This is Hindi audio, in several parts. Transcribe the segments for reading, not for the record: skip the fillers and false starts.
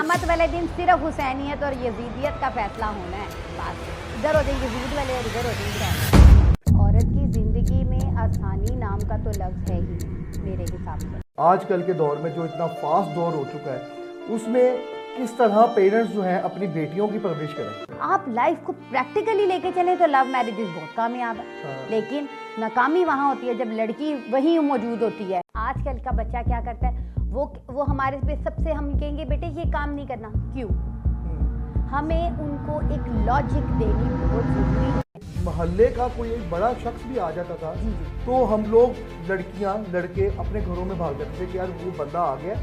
क़यामत वाले दिन सिर्फ हुसैनियत और यजीदियत का फैसला होना है। बस इधर हो जाए यजीद वाले और इधर हो जाए इधर। औरत की ज़िंदगी में आसानी नाम का तो लफ्ज़ है ही नहीं मेरे हिसाब से। आजकल के दौर में जो इतना फास्ट दौर हो चुका है उसमें किस तरह पेरेंट्स जो हैं अपनी बेटियों की परवरिश करें। आप लाइफ को प्रैक्टिकली लेके चलें तो लव मैरिजेस बहुत कामयाब है, लेकिन नाकामी वहाँ होती है जब लड़की वहीं मौजूद होती है। आजकल का बच्चा क्या करता है, वो हमारे पे सबसे हम कहेंगे बेटे ये काम नहीं करना, क्यों? हमें उनको एक लॉजिक देनी बहुत जरूरी है। मोहल्ले का कोई एक बड़ा शख्स भी आ जाता था तो हम लोग लड़कियां लड़के अपने घरों में भाग जाते थे कि यार वो बंदा आ गया,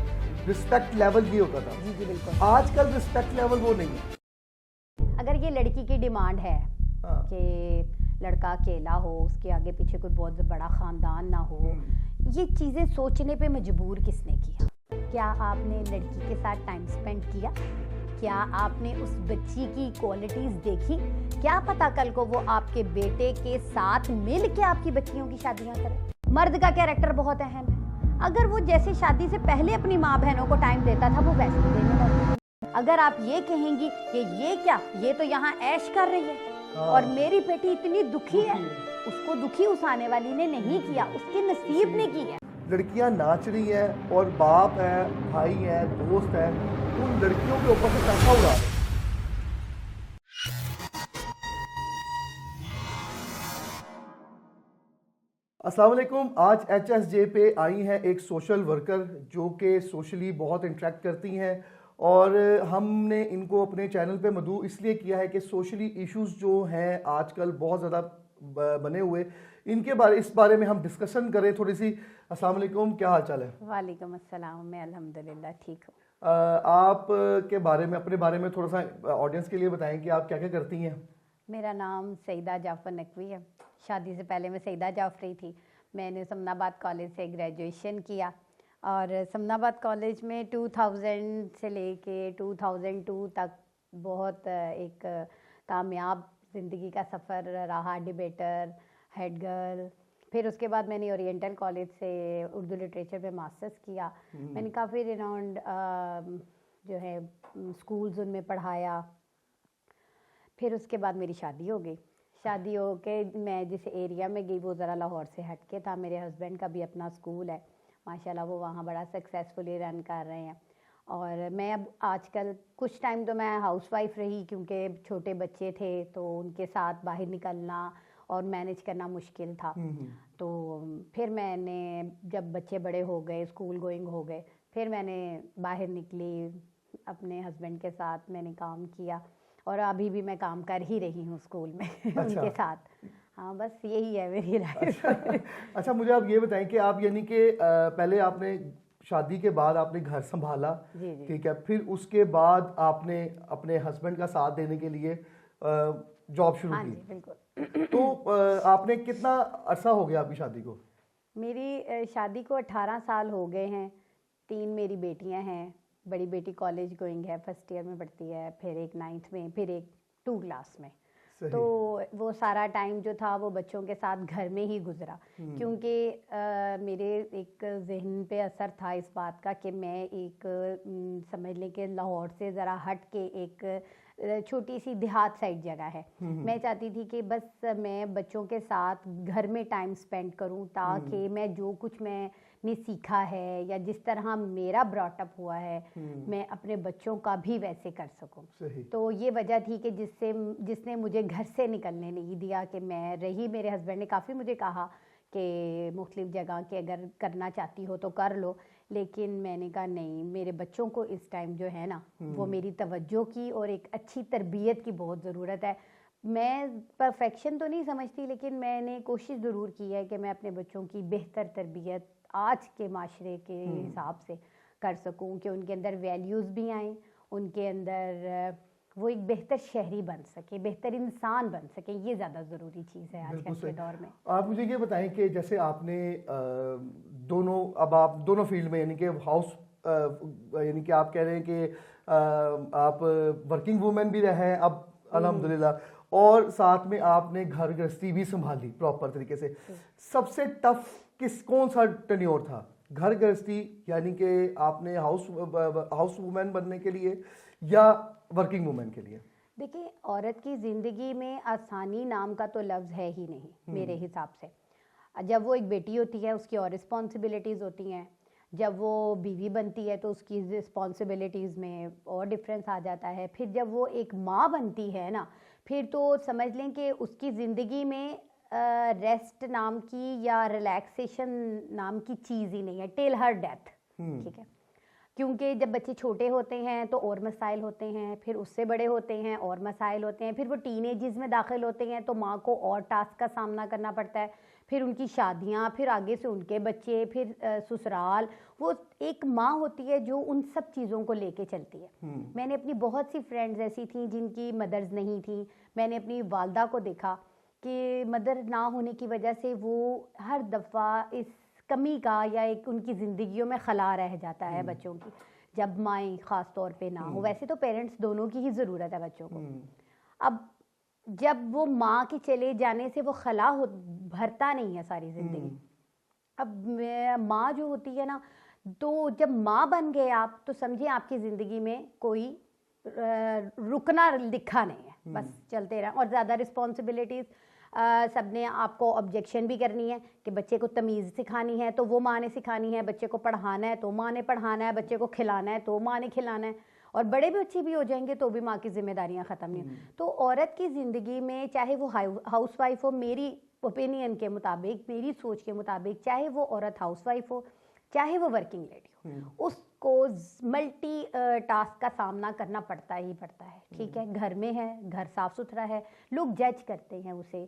रिस्पेक्ट लेवल ये होता था। जी बिल्कुल। आजकल रिस्पेक्ट लेवल वो नहीं है। अगर ये लड़की की डिमांड है कि लड़का अकेला हो, उसके आगे पीछे कोई बहुत बड़ा खानदान ना हो, ये चीज़ें सोचने पे मजबूर किसने किया? क्या आपने लड़की के साथ टाइम स्पेंड किया? क्या आपने उस बच्ची की क्वालिटीज़ देखी? क्या पता कल को वो आपके बेटे के साथ मिल के आपकी बच्चियों की शादियां करे। मर्द का कैरेक्टर बहुत अहम है। अगर वो जैसे शादी से पहले अपनी माँ बहनों को टाइम देता था वो वैसे ही देने लगता। अगर आप ये कहेंगी कि ये क्या, ये तो यहाँ ऐश कर रही है और मेरी बेटी इतनी दुखी है, उसको दुखी उस आने वाली ने नहीं किया, उसके नसीब ने की है। लड़कियां नाच रही हैं और बाप है, भाई है, दोस्त है, उन लड़कियों के ऊपर से पैसा उड़ा रहे हैं। अस्सलाम वालेकुम। आज HSJ पे आई हैं एक सोशल वर्कर जो कि सोशली बहुत इंटरेक्ट करती हैं और हमने इनको अपने चैनल पे मदऊ इसलिए किया है कि सोशली इश्यूज जो हैं आजकल बहुत ज़्यादा बने हुए, इस बारे में हम डिस्कशन करें थोड़ी सी। अस्सलाम वालेकुम, क्या हाल चाल है? वालेकुम अस्सलाम, मैं अल्हम्दुलिल्लाह ठीक हूँ। आप के बारे में, अपने बारे में थोड़ा सा ऑडियंस के लिए बताएं कि आप क्या क्या करती हैं। मेरा नाम सईदा जाफ़र नकवी है। शादी से पहले मैं सईदा जाफ़री थी। मैंने समनाबाद कॉलेज से ग्रेजुएशन किया और समनाबाद कॉलेज में 2000 से लेके 2002 तक बहुत एक कामयाब ज़िंदगी का सफ़र रहा। Debater, head girl. फिर उसके बाद मैंने ओरिएंटल कॉलेज से उर्दू लिटरेचर में मास्टर्स किया। मैंने काफ़ी रिनाउंड जो है स्कूल्स उनमें पढ़ाया। फिर उसके बाद मेरी शादी हो गई। शादी हो के मैं जिस एरिया में गई वो ज़रा लाहौर से हट के था। मेरे हस्बैंड का भी अपना स्कूल है, माशाल्लाह वो वहाँ बड़ा सक्सेसफुली रन कर रहे हैं। और मैं अब आजकल कुछ टाइम तो मैं हाउसवाइफ रही क्योंकि छोटे बच्चे थे तो उनके साथ बाहर निकलना और मैनेज करना मुश्किल था। तो फिर मैंने जब बच्चे बड़े हो गए, स्कूल गोइंग हो गए, फिर मैंने बाहर निकली अपने हस्बैंड के साथ, मैंने काम किया और अभी भी मैं काम कर ही रही हूँ स्कूल में उनके साथ। हाँ बस यही है मेरी लाइफ। अच्छा, मुझे आप ये बताएं कि आप यानी कि पहले आपने शादी के बाद आपने घर संभाला, ठीक है, फिर उसके बाद आपने अपने हस्बैंड का साथ देने के लिए जॉब शुरू की। बिल्कुल। तो आपने कितना अरसा हो गया आपकी शादी को? मेरी शादी को 18 साल हो गए हैं। 3 मेरी बेटियां हैं। बड़ी बेटी कॉलेज गोइंग है, फर्स्ट ईयर में पढ़ती है, फिर एक 9th में, फिर एक 2 क्लास में। तो वो सारा टाइम जो था वो बच्चों के साथ घर में ही गुजरा क्योंकि मेरे एक जहन पे असर था इस बात का कि मैं एक समझ लें कि लाहौर से ज़रा हट के एक छोटी सी देहात साइड जगह है। मैं चाहती थी कि बस मैं बच्चों के साथ घर में टाइम स्पेंड करूं ताकि मैं जो कुछ मैंने सीखा है या जिस तरह मेरा ब्रॉटअप हुआ है मैं अपने बच्चों का भी वैसे कर सकूं। तो ये वजह थी कि जिसने मुझे घर से निकलने नहीं दिया कि मैं रही। मेरे हस्बैंड ने काफ़ी मुझे कहा कि मुख्तलिफ जगह के अगर करना चाहती हो तो कर लो, लेकिन मैंने कहा नहीं, मेरे बच्चों को इस टाइम जो है ना वो मेरी तवज्जो की और एक अच्छी तरबियत की बहुत ज़रूरत है। मैं परफेक्शन तो नहीं समझती लेकिन मैंने कोशिश ज़रूर की है कि मैं अपने बच्चों की बेहतर तरबियत आज के माशरे के हिसाब से कर सकूं कि उनके अंदर वैल्यूज़ भी आएँ, उनके अंदर वो एक बेहतर शहरी बन सके, बेहतर इंसान बन सके। ये ज़्यादा ज़रूरी चीज़ है आजकल के दौर में। आप मुझे ये बताएं कि जैसे आपने आप दोनों फील्ड में यानी कि यानी कि आप कह रहे हैं कि आप वर्किंग वूमेन भी रहे हैं अब अल्हम्दुलिल्लाह, और साथ में आपने घर गृहस्थी भी संभाली प्रॉपर तरीके से। सबसे टफ कौन सा टेन्योर था घर गृहस्थी यानी कि आपने हाउस वुमेन बनने के लिए या वर्किंग वुमेन के लिए? देखिए, औरत की ज़िंदगी में आसानी नाम का तो लफ्ज़ है ही नहीं मेरे हिसाब से। जब वो एक बेटी होती है उसकी और रिस्पॉन्सिबिलिटीज़ होती हैं, जब वो बीवी बनती है तो उसकी रिस्पॉन्सिबिलिटीज़ में और डिफरेंस आ जाता है, फिर जब वो एक माँ बनती है ना, फिर तो समझ लें कि उसकी ज़िंदगी में रेस्ट नाम की या रिलैक्सेशन नाम की चीज़ ही नहीं है टिल हर डेथ। ठीक है, क्योंकि जब बच्चे छोटे होते हैं तो और मसाइल होते हैं, फिर उससे बड़े होते हैं और मसाइल होते हैं, फिर वो टीनेजेस में दाखिल होते हैं तो माँ को और टास्क का सामना करना पड़ता है, फिर उनकी शादियाँ, फिर आगे से उनके बच्चे, फिर ससुराल। वो एक माँ होती है जो उन सब चीज़ों को लेके चलती है। मैंने अपनी बहुत सी फ्रेंड्स ऐसी थी जिनकी मदर्स नहीं थी। मैंने अपनी वालदा को देखा कि मदर ना होने की वजह से वो हर दफ़ा इस कमी का या एक उनकी ज़िंदगियों में खला रह जाता है बच्चों की, जब माएँ ख़ास तौर पे ना हो। वैसे तो पेरेंट्स दोनों की ही ज़रूरत है बच्चों को। अब जब वो माँ के चले जाने से वो खला भरता नहीं है सारी ज़िंदगी। अब माँ जो होती है ना, तो जब माँ बन गए आप तो समझिए आपकी ज़िंदगी में कोई रुकना लिखा नहीं है, बस चलते रहें। और ज़्यादा रिस्पॉन्सिबिलिटीज़ सबने आपको ऑब्जेक्शन भी करनी है कि बच्चे को तमीज़ सिखानी है तो वो माँ ने सिखानी है, बच्चे को पढ़ाना है तो माँ ने पढ़ाना है, बच्चे को खिलाना है तो माँ ने खिलाना है, और बड़े बच्चे भी हो जाएंगे तो भी माँ की जिम्मेदारियाँ ख़त्म नहीं। तो औरत की ज़िंदगी में चाहे वो हाउस वाइफ हो, मेरी ओपिनियन के मुताबिक, मेरी सोच के मुताबिक, चाहे वो औरत हाउस वाइफ हो चाहे वो वर्किंग लेडी हो, उसको मल्टी टास्क का सामना करना पड़ता ही पड़ता है। ठीक है, घर में है, घर साफ सुथरा है, लोग जज करते हैं उसे,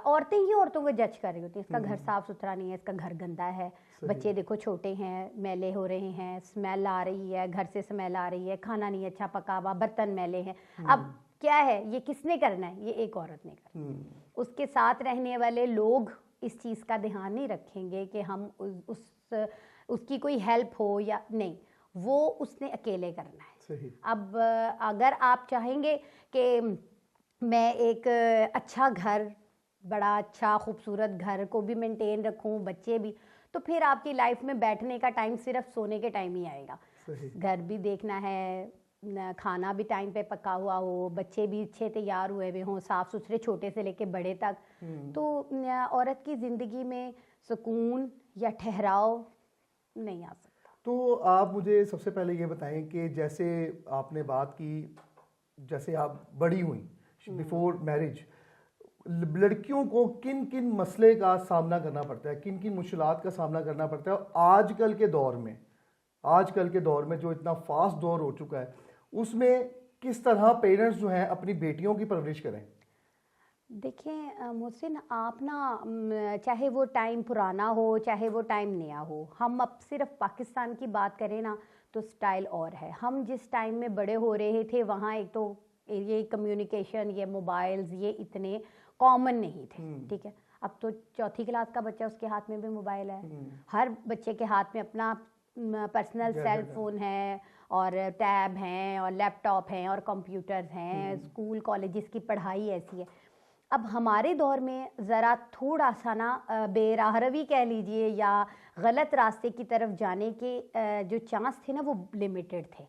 औरतें ही औरतों को जज कर रही होती हैं, इसका घर साफ सुथरा नहीं है, इसका घर गंदा है, बच्चे देखो छोटे हैं, मैले हो रहे हैं, स्मेल आ रही है, घर से स्मेल आ रही है, खाना नहीं अच्छा पका हुआ, बर्तन मैले हैं। अब क्या है, ये किसने करना है? ये एक औरत ने करना। उसके साथ रहने वाले लोग इस चीज़ का ध्यान नहीं रखेंगे कि हम उसकी कोई हेल्प हो या नहीं, वो उसने अकेले करना है। सही। अब अगर आप चाहेंगे कि मैं एक अच्छा घर, बड़ा अच्छा खूबसूरत घर को भी मेंटेन रखूं, बच्चे भी, तो फिर आपकी लाइफ में बैठने का टाइम सिर्फ सोने के टाइम ही आएगा। सही। घर भी देखना है, खाना भी टाइम पे पका हुआ हो, बच्चे भी अच्छे तैयार हुए हुए हों, साफ सुथरे, छोटे से लेके बड़े तक। तो औरत की ज़िंदगी में सुकून या ठहराव नहीं आ सकता। तो आप मुझे सबसे पहले ये बताएं कि जैसे आपने बात की, जैसे आप बड़ी हुई बिफोर मैरिज, लड़कियों को किन किन मसले का सामना करना पड़ता है, किन किन मुश्किलात का सामना करना पड़ता है, और आजकल के दौर में जो इतना फास्ट दौर हो चुका है, उसमें किस तरह पेरेंट्स जो हैं अपनी बेटियों की परवरिश करें? देखिए मोहसिन, आप ना चाहे वो टाइम पुराना हो चाहे वो टाइम नया हो, हम अब सिर्फ पाकिस्तान की बात करें ना तो स्टाइल और है। हम जिस टाइम में बड़े हो रहे थे वहाँ एक तो ये कम्युनिकेशन, ये मोबाइल्स, ये इतने कॉमन नहीं थे। ठीक है, अब तो चौथी क्लास का बच्चा, उसके हाथ में भी मोबाइल है, हर बच्चे के हाथ में अपना पर्सनल सेल फोन है, और टैब हैं, और लैपटॉप हैं, और कंप्यूटर्स हैं। स्कूल कॉलेजेस की पढ़ाई ऐसी है। अब हमारे दौर में ज़रा थोड़ा सा ना बेराहरवी कह लीजिए या गलत रास्ते की तरफ जाने के जो चांस थे ना वो लिमिटेड थे।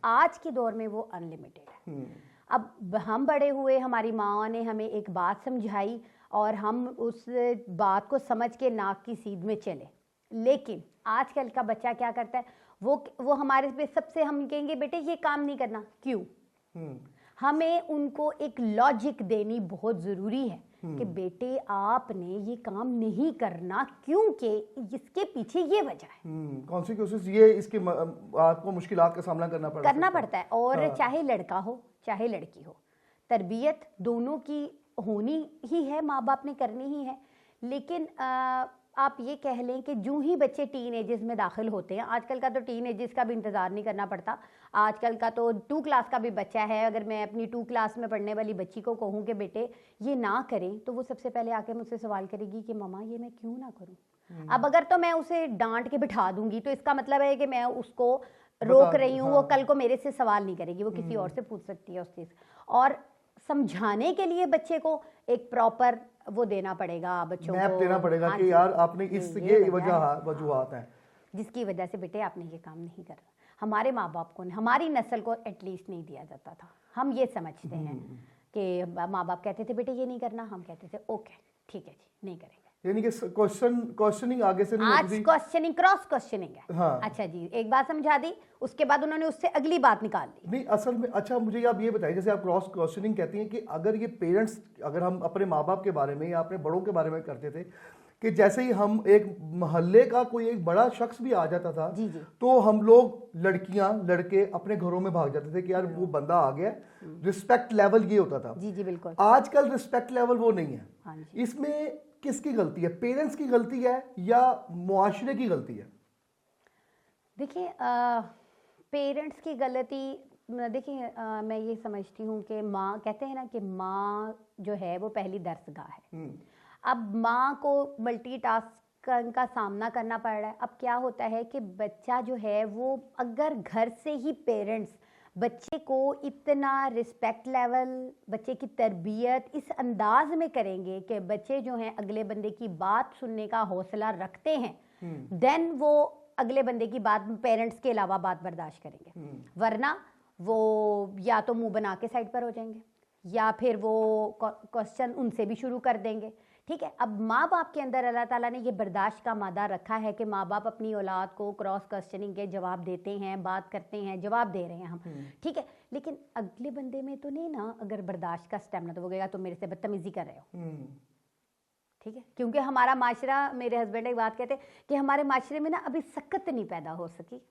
आज के दौर में वो अनलिमिटेड है। अब हम बड़े हुए, हमारी माँ ने हमें एक बात समझाई और हम उस बात को समझ के नाक की सीध में चले। लेकिन आजकल का बच्चा क्या करता है, वो हमारे पे सबसे, हम कहेंगे बेटे ये काम नहीं करना, क्यों? हमें उनको एक लॉजिक देनी बहुत ज़रूरी है कि बेटे आपने ये काम नहीं करना क्योंकि इसके पीछे ये वजह है, कॉन्सिक्वेंसेस ये, इसके आपको मुश्किलात का सामना करना पड़ता है। और चाहे लड़का हो चाहे लड़की हो, तरबियत दोनों की होनी ही है, माँ बाप ने करनी ही है। लेकिन आप ये कह लें कि जो ही बच्चे टीन एजेस में दाखिल होते हैं, आजकल का तो टीन एजेस का भी इंतज़ार नहीं करना पड़ता, आजकल का तो 2 क्लास का भी बच्चा है। अगर मैं अपनी 2 क्लास में पढ़ने वाली बच्ची को कहूँ कि बेटे ये ना करें, तो वो सबसे पहले आके मुझसे सवाल करेगी कि मम्मा ये मैं क्यों ना करूँ। अब अगर तो मैं उसे डांट के बिठा दूंगी तो इसका मतलब है कि मैं उसको रोक रही हूँ, वो कल को मेरे से सवाल नहीं करेगी, वो किसी और से पूछ सकती है उस चीज़। और समझाने के लिए बच्चे को एक प्रॉपर वो देना पड़ेगा, बच्चों मैप को देना पड़ेगा हाँ कि जी, यार आपने इस ये वजूहात हैं जिसकी वजह से बेटे आपने ये काम नहीं करना। हमारे माँ बाप को, हमारी नस्ल को एटलीस्ट नहीं दिया जाता था। हम ये समझते हैं कि माँ बाप कहते थे बेटे ये नहीं करना, हम कहते थे ओके ठीक है जी नहीं करेंगे। यानी कि क्वेश्चनिंग आगे से नहीं आज होती थी। क्वेश्चनिंग क्रॉस क्वेश्चनिंग है। हाँ। अच्छा जी, एक बात समझा दी, उसके बाद उन्होंने उससे अगली बात निकाल दी। नहीं असल में अच्छा मुझे आप ये बताइए, जैसे आप क्रॉस क्वेश्चनिंग कहती हैं कि अगर ये पेरेंट्स, अगर हम अपने माँ बाप के बारे में या अपने बड़ों के बारे में करते थे कि जैसे ही हम एक मोहल्ले का कोई एक बड़ा शख्स भी आ जाता था जी जी। तो हम लोग लड़कियां लड़के अपने घरों में भाग जाते थे कि यार वो बंदा आ गया, रिस्पेक्ट लेवल ये होता था। जी जी बिल्कुल। आजकल रिस्पेक्ट लेवल वो नहीं है। हाँ जी। इसमें किसकी गलती है, पेरेंट्स की गलती है या मुआशरे की गलती है? देखिए पेरेंट्स की गलती, देखिए मैं ये समझती हूँ कि माँ, कहते हैं ना कि माँ जो है वो पहली दरसगाह है। अब माँ को मल्टीटास्क का सामना करना पड़ रहा है। अब क्या होता है कि बच्चा जो है वो अगर घर से ही पेरेंट्स बच्चे को इतना रिस्पेक्ट लेवल, बच्चे की तरबियत इस अंदाज में करेंगे कि बच्चे जो हैं अगले बंदे की बात सुनने का हौसला रखते हैं, देन वो अगले बंदे की बात, पेरेंट्स के अलावा बात बर्दाश्त करेंगे। वरना वो या तो मुंह बना के साइड पर हो जाएंगे या फिर वो क्वेश्चन उनसे भी शुरू कर देंगे। ठीक है, अब माँ बाप के अंदर अल्लाह ताला ने ये बर्दाश्त का मादा रखा है कि माँ बाप अपनी औलाद को क्रॉस क्वेश्चनिंग के जवाब देते हैं, बात करते हैं, जवाब दे रहे हैं हम, ठीक है। लेकिन अगले बंदे में तो नहीं ना अगर बर्दाश्त का स्टेमिना, तो वो कहेगा तुम मेरे से बदतमीजी कर रहे हो। ठीक है, क्योंकि हमारा माशरा, मेरे हस्बैंड एक बात कहते हैं कि हमारे माशरे में ना अभी सकत नहीं पैदा हो सकी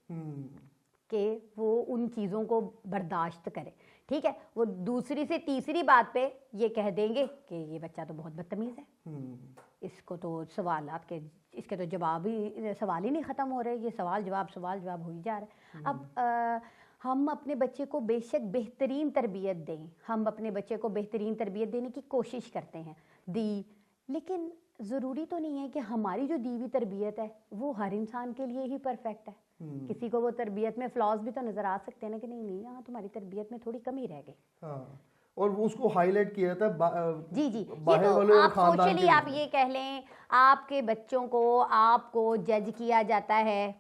कि वो उन चीज़ों को बर्दाश्त करे। ठीक है, वो दूसरी से तीसरी बात पे ये कह देंगे कि ये बच्चा तो बहुत बदतमीज़ है, इसको तो सवालात के, इसके तो जवाब ही, सवाल ही नहीं ख़त्म हो रहे, ये सवाल जवाब हो ही जा रहा है। अब हम अपने बच्चे को बेशक बेहतरीन तरबियत दें, हम अपने बच्चे को बेहतरीन तरबियत देने की कोशिश करते हैं, लेकिन ज़रूरी तो नहीं है कि हमारी जो दी हुई तरबियत है वो हर इंसान के लिए ही परफेक्ट है। किसी को वो तरबियत में फ्लॉज भी तो नज़र आ सकते हैं ना कि नहीं यहाँ तुम्हारी तरबियत में थोड़ी कमी रह गई। हाँ, और वो उसको हाईलाइट किया जाता है। जी जी, ये तो आप सोचिए, आप ये कह लें आपके बच्चों को आपको जज किया जाता है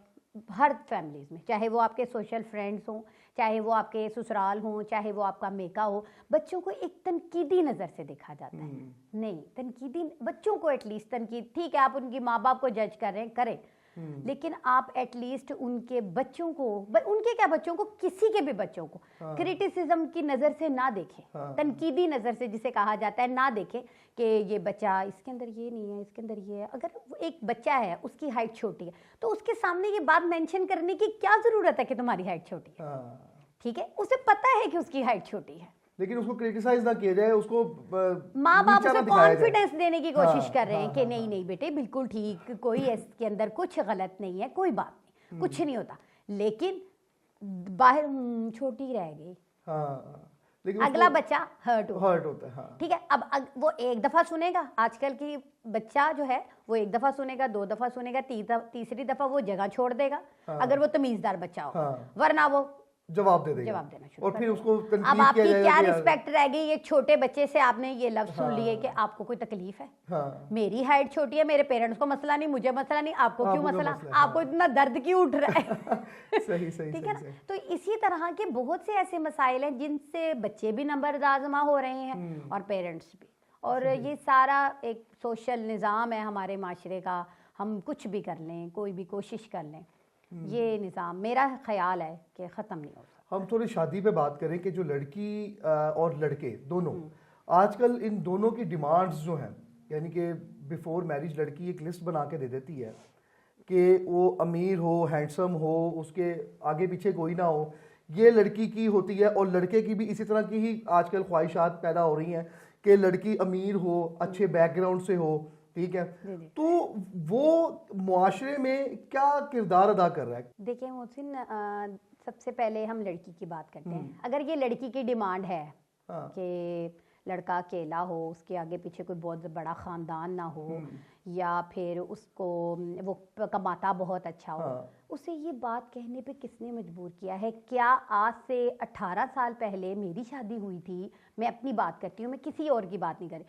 हर फैमिलीज में, चाहे वो आपके सोशल फ्रेंड्स हों, चाहे वो आपके ससुराल हों, चाहे वो आपका मेका हो, बच्चों को एक तनकीदी नज़र से देखा जाता है। नहीं, तनकीदी बच्चों को एटलीस्ट तनकीद, ठीक है आप उनकी माँ बाप को जज कर रहे हैं, करें, लेकिन आप एटलीस्ट उनके बच्चों को, उनके क्या बच्चों को, किसी के भी बच्चों को क्रिटिसिज्म की नज़र से ना देखें, तनकीदी नज़र से जिसे कहा जाता है ना देखें कि ये बच्चा, इसके अंदर ये नहीं है, इसके अंदर ये है। अगर एक बच्चा है उसकी हाइट छोटी है तो उसके सामने ये बात मेंशन करने की क्या ज़रूरत है कि तुम्हारी हाइट छोटी है। ठीक है, उसे पता है कि उसकी हाइट छोटी है, लेकिन उसको क्रिटिसाइज ना किया जाए, उसको माँ बाप उसे कॉन्फिडेंस देने की कोशिश कर रहे हैं कि नहीं नहीं बेटे बिल्कुल ठीक, कोई इसके अंदर कुछ गलत नहीं है, कोई बात नहीं, कुछ नहीं होता, लेकिन बाहर छोटी रह गई। लेकिन अगला बच्चा हर्ट होता है। ठीक है, अब वो एक दफा सुनेगा, आजकल की बच्चा जो है वो एक दफा सुनेगा, 2 दफा सुनेगा, तीसरी दफा वो जगह छोड़ देगा अगर वो तमीजदार बच्चा हो, वरना वो जवाब देना शुरू, और फिर उसको अब आपकी क्या रिस्पेक्ट रह गई, ये छोटे बच्चे से आपने ये लफ्ज सुन लिए कि आपको कोई तकलीफ है, मेरी हाइट छोटी है, मेरे पेरेंट्स को मसला नहीं, मुझे मसला नहीं, आपको क्यों मसला, आपको इतना दर्द क्यों उठ रहा है। सही सही, ठीक है ना। तो इसी तरह के बहुत से ऐसे मसाइल हैं जिनसे बच्चे भी नंबरदाजमा हो रहे हैं और पेरेंट्स भी, और ये सारा एक सोशल निज़ाम है हमारे माशरे का। हम कुछ भी कर लें, कोई भी कोशिश कर लें, ये निज़ाम मेरा ख्याल है कि ख़त्म नहीं हो सकता। हम थोड़ी शादी पे बात करें कि जो लड़की और लड़के दोनों, आजकल इन दोनों की डिमांड्स जो हैं, यानी कि बिफोर मैरिज लड़की एक लिस्ट बना के दे देती है कि वो अमीर हो, हैंडसम हो, उसके आगे पीछे कोई ना हो, ये लड़की की होती है। और लड़के की भी इसी तरह की ही आजकल ख्वाहिशात पैदा हो रही हैं कि लड़की अमीर हो, अच्छे बैकग्राउंड से हो, ठीक है। तो वो मुआशरे में क्या किरदार अदा कर रहा है? देखिए मोहसिन, सबसे पहले हम लड़की की बात करते हैं। अगर ये लड़की की डिमांड है कि लड़का अकेला हो, उसके आगे पीछे कोई बहुत बड़ा ख़ानदान ना हो, या फिर उसको वो कमाता बहुत अच्छा हो, उसे ये बात कहने पे किसने मजबूर किया है? क्या आज से 18 साल पहले मेरी शादी हुई थी, मैं अपनी बात करती हूँ, मैं किसी और की बात नहीं कर रही,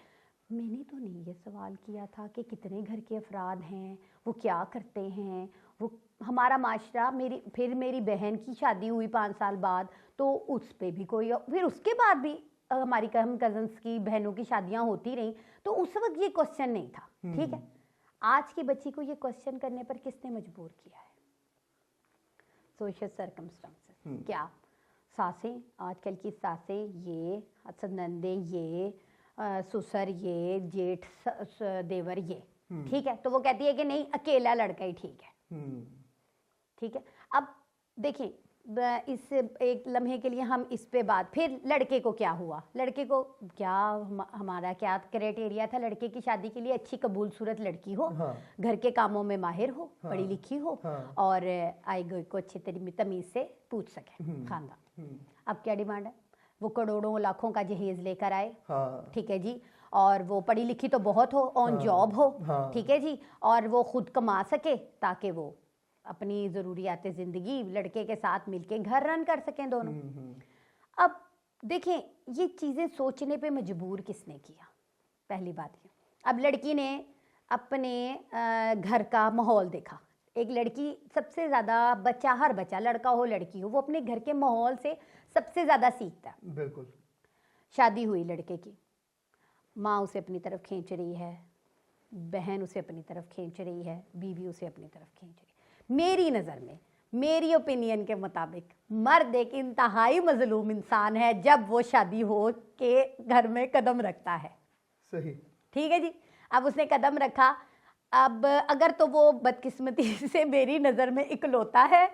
मैंने तो नहीं ये सवाल किया था कि कितने घर के अफराद हैं, वो क्या करते हैं, वो हमारा माशरा। मेरी बहन की शादी हुई 5 साल बाद, तो उस पर भी कोई, फिर उसके बाद भी हमारी हम कजन्स की बहनों की शादियां होती रहीं, तो उस वक्त ये क्वेश्चन नहीं था। ठीक है, आज की बच्ची को ये क्वेश्चन करने पर किसने मजबूर किया है? Social circumstances. क्या सासें, आजकल की सासें, ये नंदे, ये ससुर, ये जेठ देवर, ये ठीक है, तो वो कहती है कि नहीं अकेला लड़का ही ठीक है। ठीक है, अब देखें इस एक लम्हे के लिए हम इस पे बात, फिर लड़के को क्या हुआ? लड़के को क्या, हमारा क्या क्राइटेरिया था लड़के की शादी के लिए? अच्छी कबूल सूरत लड़की हो, घर के कामों में माहिर हो, पढ़ी लिखी हो, और आई गई को अच्छी तमीज से पूछ सके खानदान। अब क्या डिमांड है? वो करोड़ों लाखों का जहेज लेकर आए, ठीक है जी, और वो पढ़ी लिखी तो बहुत हो, ऑन जॉब हो, ठीक है जी, और वो खुद कमा सके ताकि वो अपनी ज़रूरियात ज़िंदगी लड़के के साथ मिलके घर रन कर सकें दोनों। अब देखें, ये चीज़ें सोचने पे मजबूर किसने किया? पहली बात ये, अब लड़की ने अपने घर का माहौल देखा। एक लड़की सबसे ज़्यादा, बच्चा, हर बच्चा, लड़का हो लड़की हो, वो अपने घर के माहौल से सबसे ज़्यादा सीखता है। बिल्कुल। शादी हुई लड़के की, माँ उसे अपनी तरफ खींच रही है, बहन उसे अपनी तरफ खींच रही है, बीवी उसे अपनी तरफ खींच रही है। मेरी नज़र में, मेरी ओपिनियन के मुताबिक, मर्द एक इंतहाई मजलूम इंसान है जब वो शादी हो के घर में कदम रखता है। सही, ठीक है जी। अब उसने कदम रखा, अब अगर तो वो बदकिस्मती से मेरी नज़र में इकलौता है,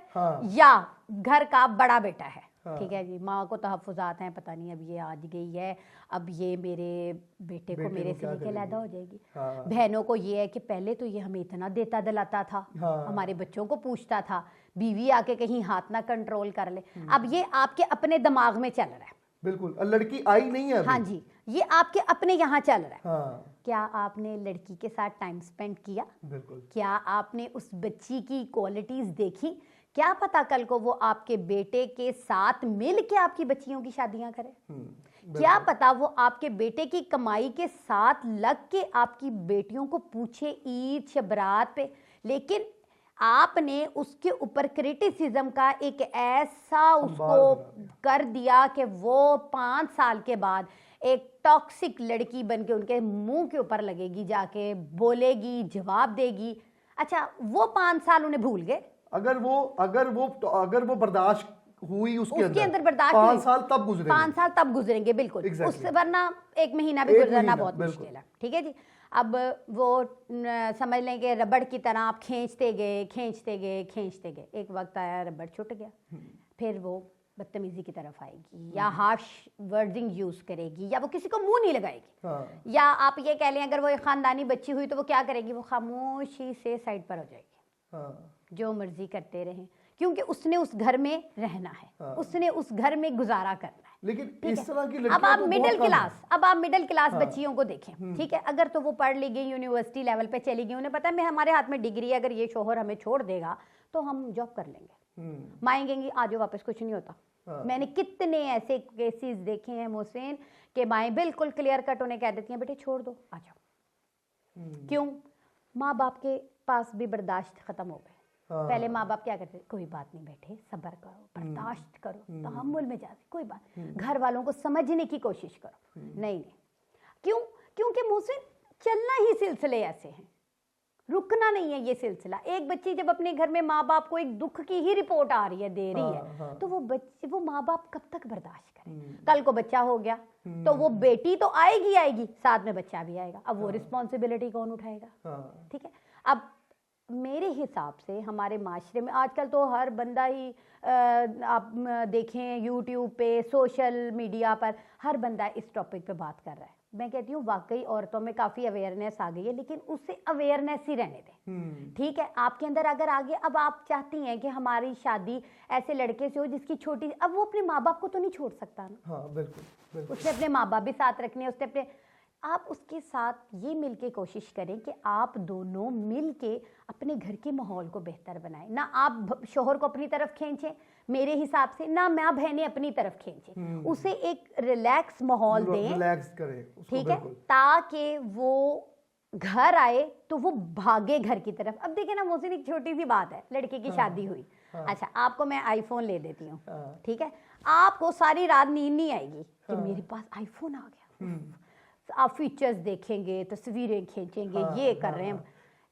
या घर का बड़ा बेटा है, ठीक है जी, माँ को तहफ़्फ़ुज़ात हैं, पता नहीं अब ये आज गई है, अब ये मेरे बेटे को मेरे से लेके अलहदा हो जाएगी। बहनों को ये है कि पहले तो ये हमें इतना देता दिलाता था, हमारे बच्चों को पूछता था, बीवी आके कहीं हाथ ना कंट्रोल कर ले। अब ये आपके अपने दिमाग में चल रहा है। बिल्कुल, लड़की आई नहीं है अभी। हाँ जी, ये आपके अपने यहाँ चल रहा है। क्या आपने लड़की के साथ टाइम स्पेंड किया? बिल्कुल। क्या आपने उस बच्ची की क्वालिटीज देखी? क्या पता कल को वो आपके बेटे के साथ मिल के आपकी बच्चियों की शादियां करे। क्या पता वो आपके बेटे की कमाई के साथ लग के आपकी बेटियों को पूछे ईद शबरात पे, लेकिन आपने उसके ऊपर क्रिटिसिज्म का एक ऐसा उसको कर दिया कि वो 5 साल के बाद एक टॉक्सिक लड़की बन के उनके मुंह के ऊपर लगेगी, जाके बोलेगी, जवाब देगी। अच्छा, वो 5 साल उन्हें भूल गए। अगर वो बर्दाश्त हुई उसके अंदर बर्दाश्त 5 साल तब गुजरेंगे। 5 साल तब गुजरेंगे, बिल्कुल। उससे वरना 1 महीना भी गुजरना बहुत मुश्किल है। ठीक है जी। अब वो समझ लें कि रबड़ की तरह आप खींचते गए, एक वक्त आया रबड़ छूट गया। फिर वो बदतमीजी की तरफ आएगी, या हार्श वर्डिंग यूज करेगी, या वो किसी को मुंह नहीं लगाएगी। या आप ये कह लें अगर वो एक खानदानी बच्ची हुई तो वो क्या करेगी? वो खामोशी से साइड पर हो जाएगी, जो मर्जी करते रहें, क्योंकि उसने उस घर में रहना है, उसने उस घर में गुजारा करना है। लेकिन इस तरह की अब आप मिडिल क्लास बच्चियों को देखें, ठीक है, अगर तो वो पढ़ ली गई, यूनिवर्सिटी लेवल पे चली गई, उन्हें पता है हमारे हाथ में डिग्री है, अगर ये शोहर हमें छोड़ देगा तो हम जॉब कर लेंगे, माएंगे आ जाओ वापस, कुछ नहीं होता। मैंने कितने ऐसे केसेस देखे हैं मोहसिन के माएँ बिल्कुल क्लियर कट उन्हें कह देती हैं बेटे छोड़ दो, आ जाओ। क्यों? माँ बाप के पास भी बर्दाश्त खत्म हो गए। पहले माँ बाप क्या करते थे? कोई बात नहीं बेटे, सब्र करो, बर्दाश्त करो, तहम्मुल में जाते, कोई बात, घर वालों को समझने की कोशिश करो। नहीं, क्यों? क्योंकि मोहसिन चलना ही सिलसिले ऐसे हैं, रुकना नहीं है ये सिलसिला। एक बच्ची जब अपने घर में माँ बाप को एक दुख की ही रिपोर्ट आ रही है, दे रही है, तो वो माँ बाप कब तक बर्दाश्त करें? कल को बच्चा हो गया तो वो बेटी तो आएगी, साथ में बच्चा भी आएगा। अब वो रिस्पॉन्सिबिलिटी कौन उठाएगा? ठीक है। अब मेरे हिसाब से हमारे माशरे में आजकल तो हर बंदा ही आप देखें यूट्यूब पे, सोशल मीडिया पर, हर बंदा इस टॉपिक पे बात कर रहा है। मैं कहती हूँ वाकई औरतों में काफ़ी अवेयरनेस आ गई है, लेकिन उससे अवेयरनेस ही रहने दें। ठीक है, आपके अंदर अगर आगे, अब आप चाहती हैं कि हमारी शादी ऐसे लड़के से हो जिसकी छोटी, अब वो अपने माँ बाप को तो नहीं छोड़ सकता ना। हाँ बिल्कुल, बिल्कुल। उसने अपने माँ बाप भी साथ रखने हैं, उसने अपने, आप उसके साथ ये मिलके कोशिश करें कि आप दोनों मिलके अपने घर के माहौल को बेहतर बनाएं। ना आप शोहर को अपनी तरफ खींचें मेरे हिसाब से, ना माँ बहनें अपनी तरफ खींचें, उसे एक रिलैक्स माहौल दें, रिलैक्स करें, ठीक है, ताकि वो घर आए तो वो भागे घर की तरफ। अब देखें ना मोहसिन, एक छोटी सी बात है, लड़के की शादी हुई, अच्छा आपको मैं आईफोन ले देती हूँ, ठीक है, आपको सारी रात नींद नहीं आएगी कि मेरे पास आईफोन आ गया, आप फीचर्स देखेंगे, तस्वीरें खींचेंगे, ये कर रहे हैं।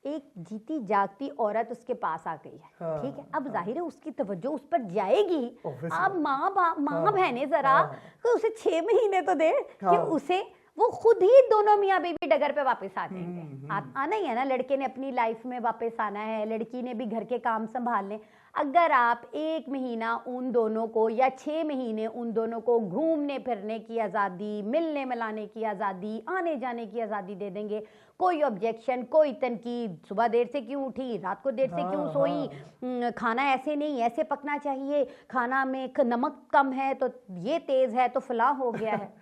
एक जीती जागती औरत उसके पास आ गई है, ठीक है, अब जाहिर है उसकी तवज्जो उस पर जाएगी। अब माँ बहने जरा तो उसे 6 महीने तो दे कि उसे, वो खुद ही दोनों मियाँ बीवी डगर पे वापस आ जाएंगे। आना ही है ना, लड़के ने अपनी लाइफ में वापस आना है, लड़की ने भी घर के काम संभालने। अगर आप 1 महीना उन दोनों को या 6 महीने उन दोनों को घूमने फिरने की आज़ादी, मिलने मिलाने की आज़ादी, आने जाने की आज़ादी दे देंगे, कोई ऑब्जेक्शन, कोई तनकीद, सुबह देर से क्यों उठी, रात को देर से क्यों सोई, खाना ऐसे नहीं ऐसे पकना चाहिए, खाना में नमक कम है तो ये तेज़ है तो फलां हो गया है।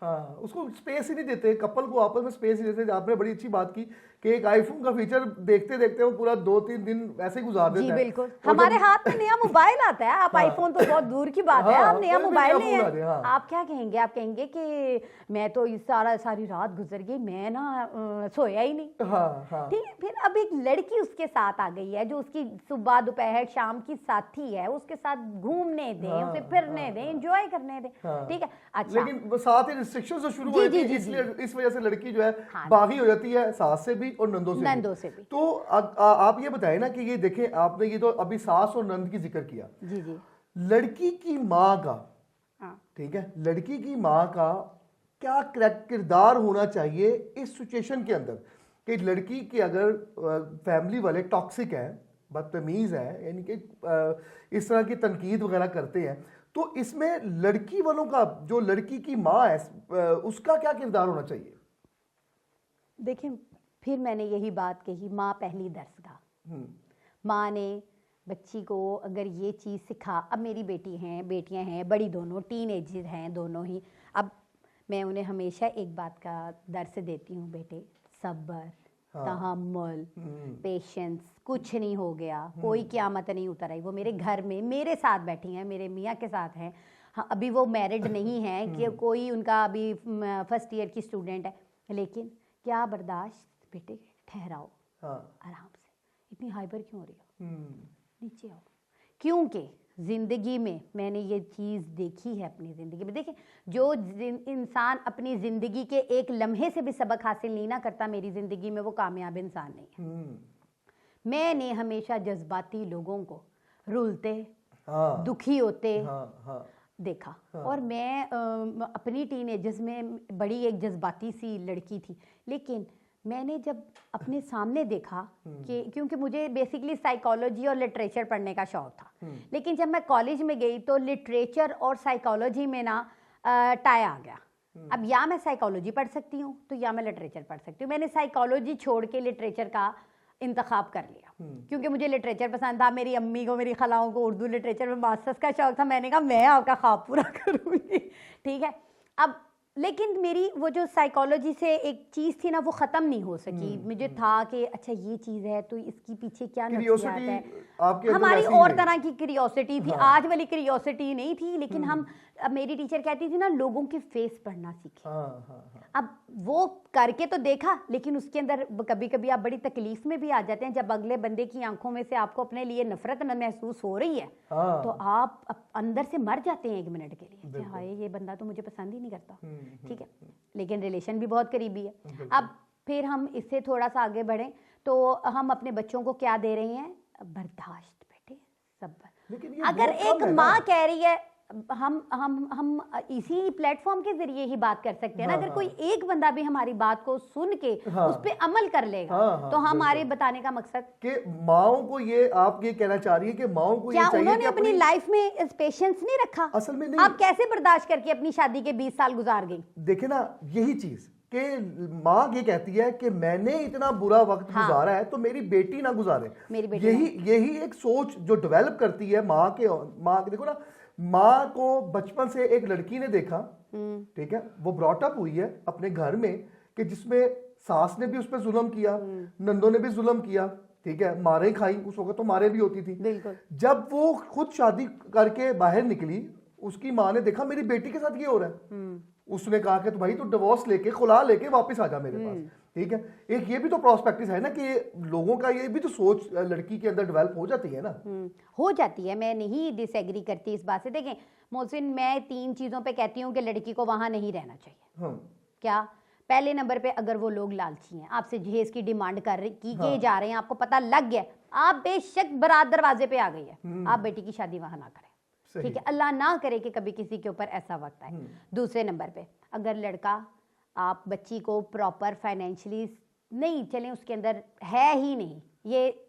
हाँ, उसको स्पेस ही नहीं देते, कपल को आपस में स्पेस ही देते। आपने बड़ी अच्छी बात की कि एक आईफोन का फीचर देखते देखते वो पूरा 2-3 दिन ऐसे गुजार देता है। जी बिल्कुल, हमारे हाथ में नया मोबाइल आता है, आप आईफोन तो बहुत दूर की बात है, आप नया मोबाइल नहीं है, आप क्या कहेंगे, आप कहेंगे कि मैं तो इस सारी रात गुजर गई, मैं ना सोया ही नहीं। ठीक है, फिर अब एक लड़की उसके साथ आ गई है जो उसकी सुबह दोपहर शाम की साथी है, उसके साथ घूमने दें, उसे फिरने दें, एंजॉय करने दें, ठीक है। अच्छा, लेकिन साथ ही रिस्ट्रिक्शंस जो शुरू हो जाती है, इसलिए इस वजह से लड़की जो है बागी हो जाती है, सास से भी और नंदों से भी। तो आप ये बताएं ना कि ये देखें, आपने ये तो अभी सास और नंद की जिक्र किया, जी जी, लड़की की माँ का, ठीक है, लड़की की माँ का क्या किरदार होना चाहिए इस सिचुएशन के अंदर कि लड़की की अगर फैमिली वाले टॉक्सिक है, बदतमीज है, यानी कि इस तरह की तनकीद वगैरह करते हैं, तो इसमें लड़की वालों का, जो लड़की की माँ है, उसका क्या किरदार होना चाहिए? देखिए, फिर मैंने यही बात कही, माँ पहली दरसगाह। माँ ने बच्ची को अगर ये चीज़ सिखा, अब मेरी बेटियां हैं बड़ी, दोनों टीनेजर हैं दोनों ही, अब मैं उन्हें हमेशा एक बात का दर्स देती हूँ, बेटे सब्र, तहम्मुल, पेशेंस, कुछ नहीं हो गया, कोई क़यामत नहीं उतर आई। वो मेरे घर में मेरे साथ बैठी हैं, मेरे मियाँ के साथ हैं, हाँ अभी वो मैरिड नहीं है कि कोई उनका अभी फर्स्ट ईयर की स्टूडेंट है, लेकिन क्या बर्दाश्त, बेटे ठहराओ, आराम से, इतनी हाइपर क्यों हो रही हो, नीचे आओ। क्योंकि ज़िंदगी में मैंने ये चीज़ देखी है अपनी ज़िंदगी में। देखिए, जो इंसान अपनी ज़िंदगी के एक लम्हे से भी सबक हासिल नहीं ना करता, मेरी ज़िंदगी में वो कामयाब इंसान नहीं है। मैंने हमेशा जज्बाती लोगों को रुलते, दुखी होते देखा, और मैं अपनी टीनेजर्स में बड़ी एक जज्बाती सी लड़की थी, लेकिन मैंने जब अपने सामने देखा कि, क्योंकि मुझे बेसिकली साइकोलॉजी और लिटरेचर पढ़ने का शौक था, लेकिन जब मैं कॉलेज में गई तो लिटरेचर और साइकोलॉजी में ना टाई आ गया। अब या मैं साइकोलॉजी पढ़ सकती हूँ तो या मैं लिटरेचर पढ़ सकती हूँ। मैंने साइकोलॉजी छोड़ के लिटरेचर का इंतखाब कर लिया, क्योंकि मुझे लिटरेचर पसंद था। मेरी अम्मी को, मेरी खलाओं को उर्दू लिटरेचर में मास्टर्स का शौक था। मैंने कहा मैं आपका ख्वाब पूरा करूँगी, ठीक है। अब लेकिन मेरी वो जो साइकोलॉजी से एक चीज़ थी ना, वो ख़त्म नहीं हो सकी। मुझे था कि अच्छा ये चीज़ है तो इसकी पीछे क्या नज़रियात है। हमारी और तरह की क्यूरियोसिटी थी, आज वाली क्यूरियोसिटी नहीं थी, लेकिन हम, अब मेरी टीचर कहती थी ना, लोगों के फेस पढ़ना सीखे। अब वो करके तो देखा, लेकिन उसके अंदर कभी कभी आप बड़ी तकलीफ में भी आ जाते हैं, जब अगले बंदे की आंखों में से आपको अपने लिए नफरत न महसूस हो रही है, तो आप अंदर से मर जाते हैं 1 मिनट के लिए कि हाय ये बंदा तो मुझे पसंद ही नहीं करता, ठीक है, लेकिन रिलेशन भी बहुत करीबी है। अब फिर हम इससे थोड़ा सा आगे बढ़ें तो हम अपने बच्चों को क्या दे रहे हैं? बर्दाश्त, बेटे सब्र। अगर एक माँ कह रही है हम इसी प्लेटफॉर्म के जरिए ही बात कर सकते हैं ना। हाँ, अगर कोई एक बंदा भी हमारी बात को सुन के उस पे अमल कर लेगा तो हमारे बताने का मकसद कि माओ को ये आप ये कहना चाह रही है कि माओ को ये चाहिए उन्होंने अपनी लाइफ में पेशेंस नहीं रखा? असल में नहीं। आप कैसे बर्दाश्त करके अपनी शादी के 20 साल गुजार गई? देखे ना, यही चीज कि माँ ये कहती है कि मैंने इतना बुरा वक्त गुजारा है तो मेरी बेटी ना गुजारे। यही एक सोच जो डेवलप करती है माँ के देखो ना, माँ को बचपन से एक लड़की ने देखा, ठीक है, वो ब्रॉट अप हुई है अपने घर में कि जिसमें सास ने भी उस पर जुल्म किया, नंदों ने भी जुल्म किया, ठीक है, मारे खाई, उस वक्त तो मारे भी होती थी। जब वो खुद शादी करके बाहर निकली, उसकी माँ ने देखा मेरी बेटी के साथ ये हो रहा है, उसने कहा कि तो भाई तू डिवोर्स लेके खुला लेके वापस आ जा मेरे पास, ठीक है। एक ये भी तो प्रोस्पेक्टिव है ना कि लोगों का ये भी तो सोच लड़की के अंदर डेवलप हो जाती है ना। हो जाती है, मैं नहीं डिसएग्री करती इस बात से। देखें मोहसिन, मैं 3 चीजों पे कहती हूँ कि लड़की को वहां नहीं रहना चाहिए। क्या? पहले नंबर पे अगर वो लोग लालची हैं, आपसे जहेज की डिमांड किए जा रहे हैं, आपको पता लग गया, आप बेशक बारात दरवाजे पे आ गई है, आप बेटी की शादी वहां ना करें, ठीक है। अल्लाह ना करे कि कभी किसी के ऊपर ऐसा वक्त आए। दूसरे नंबर पे अगर लड़का आप बच्ची को प्रॉपर फाइनेंशियली नहीं, चलें उसके अंदर है ही नहीं, ये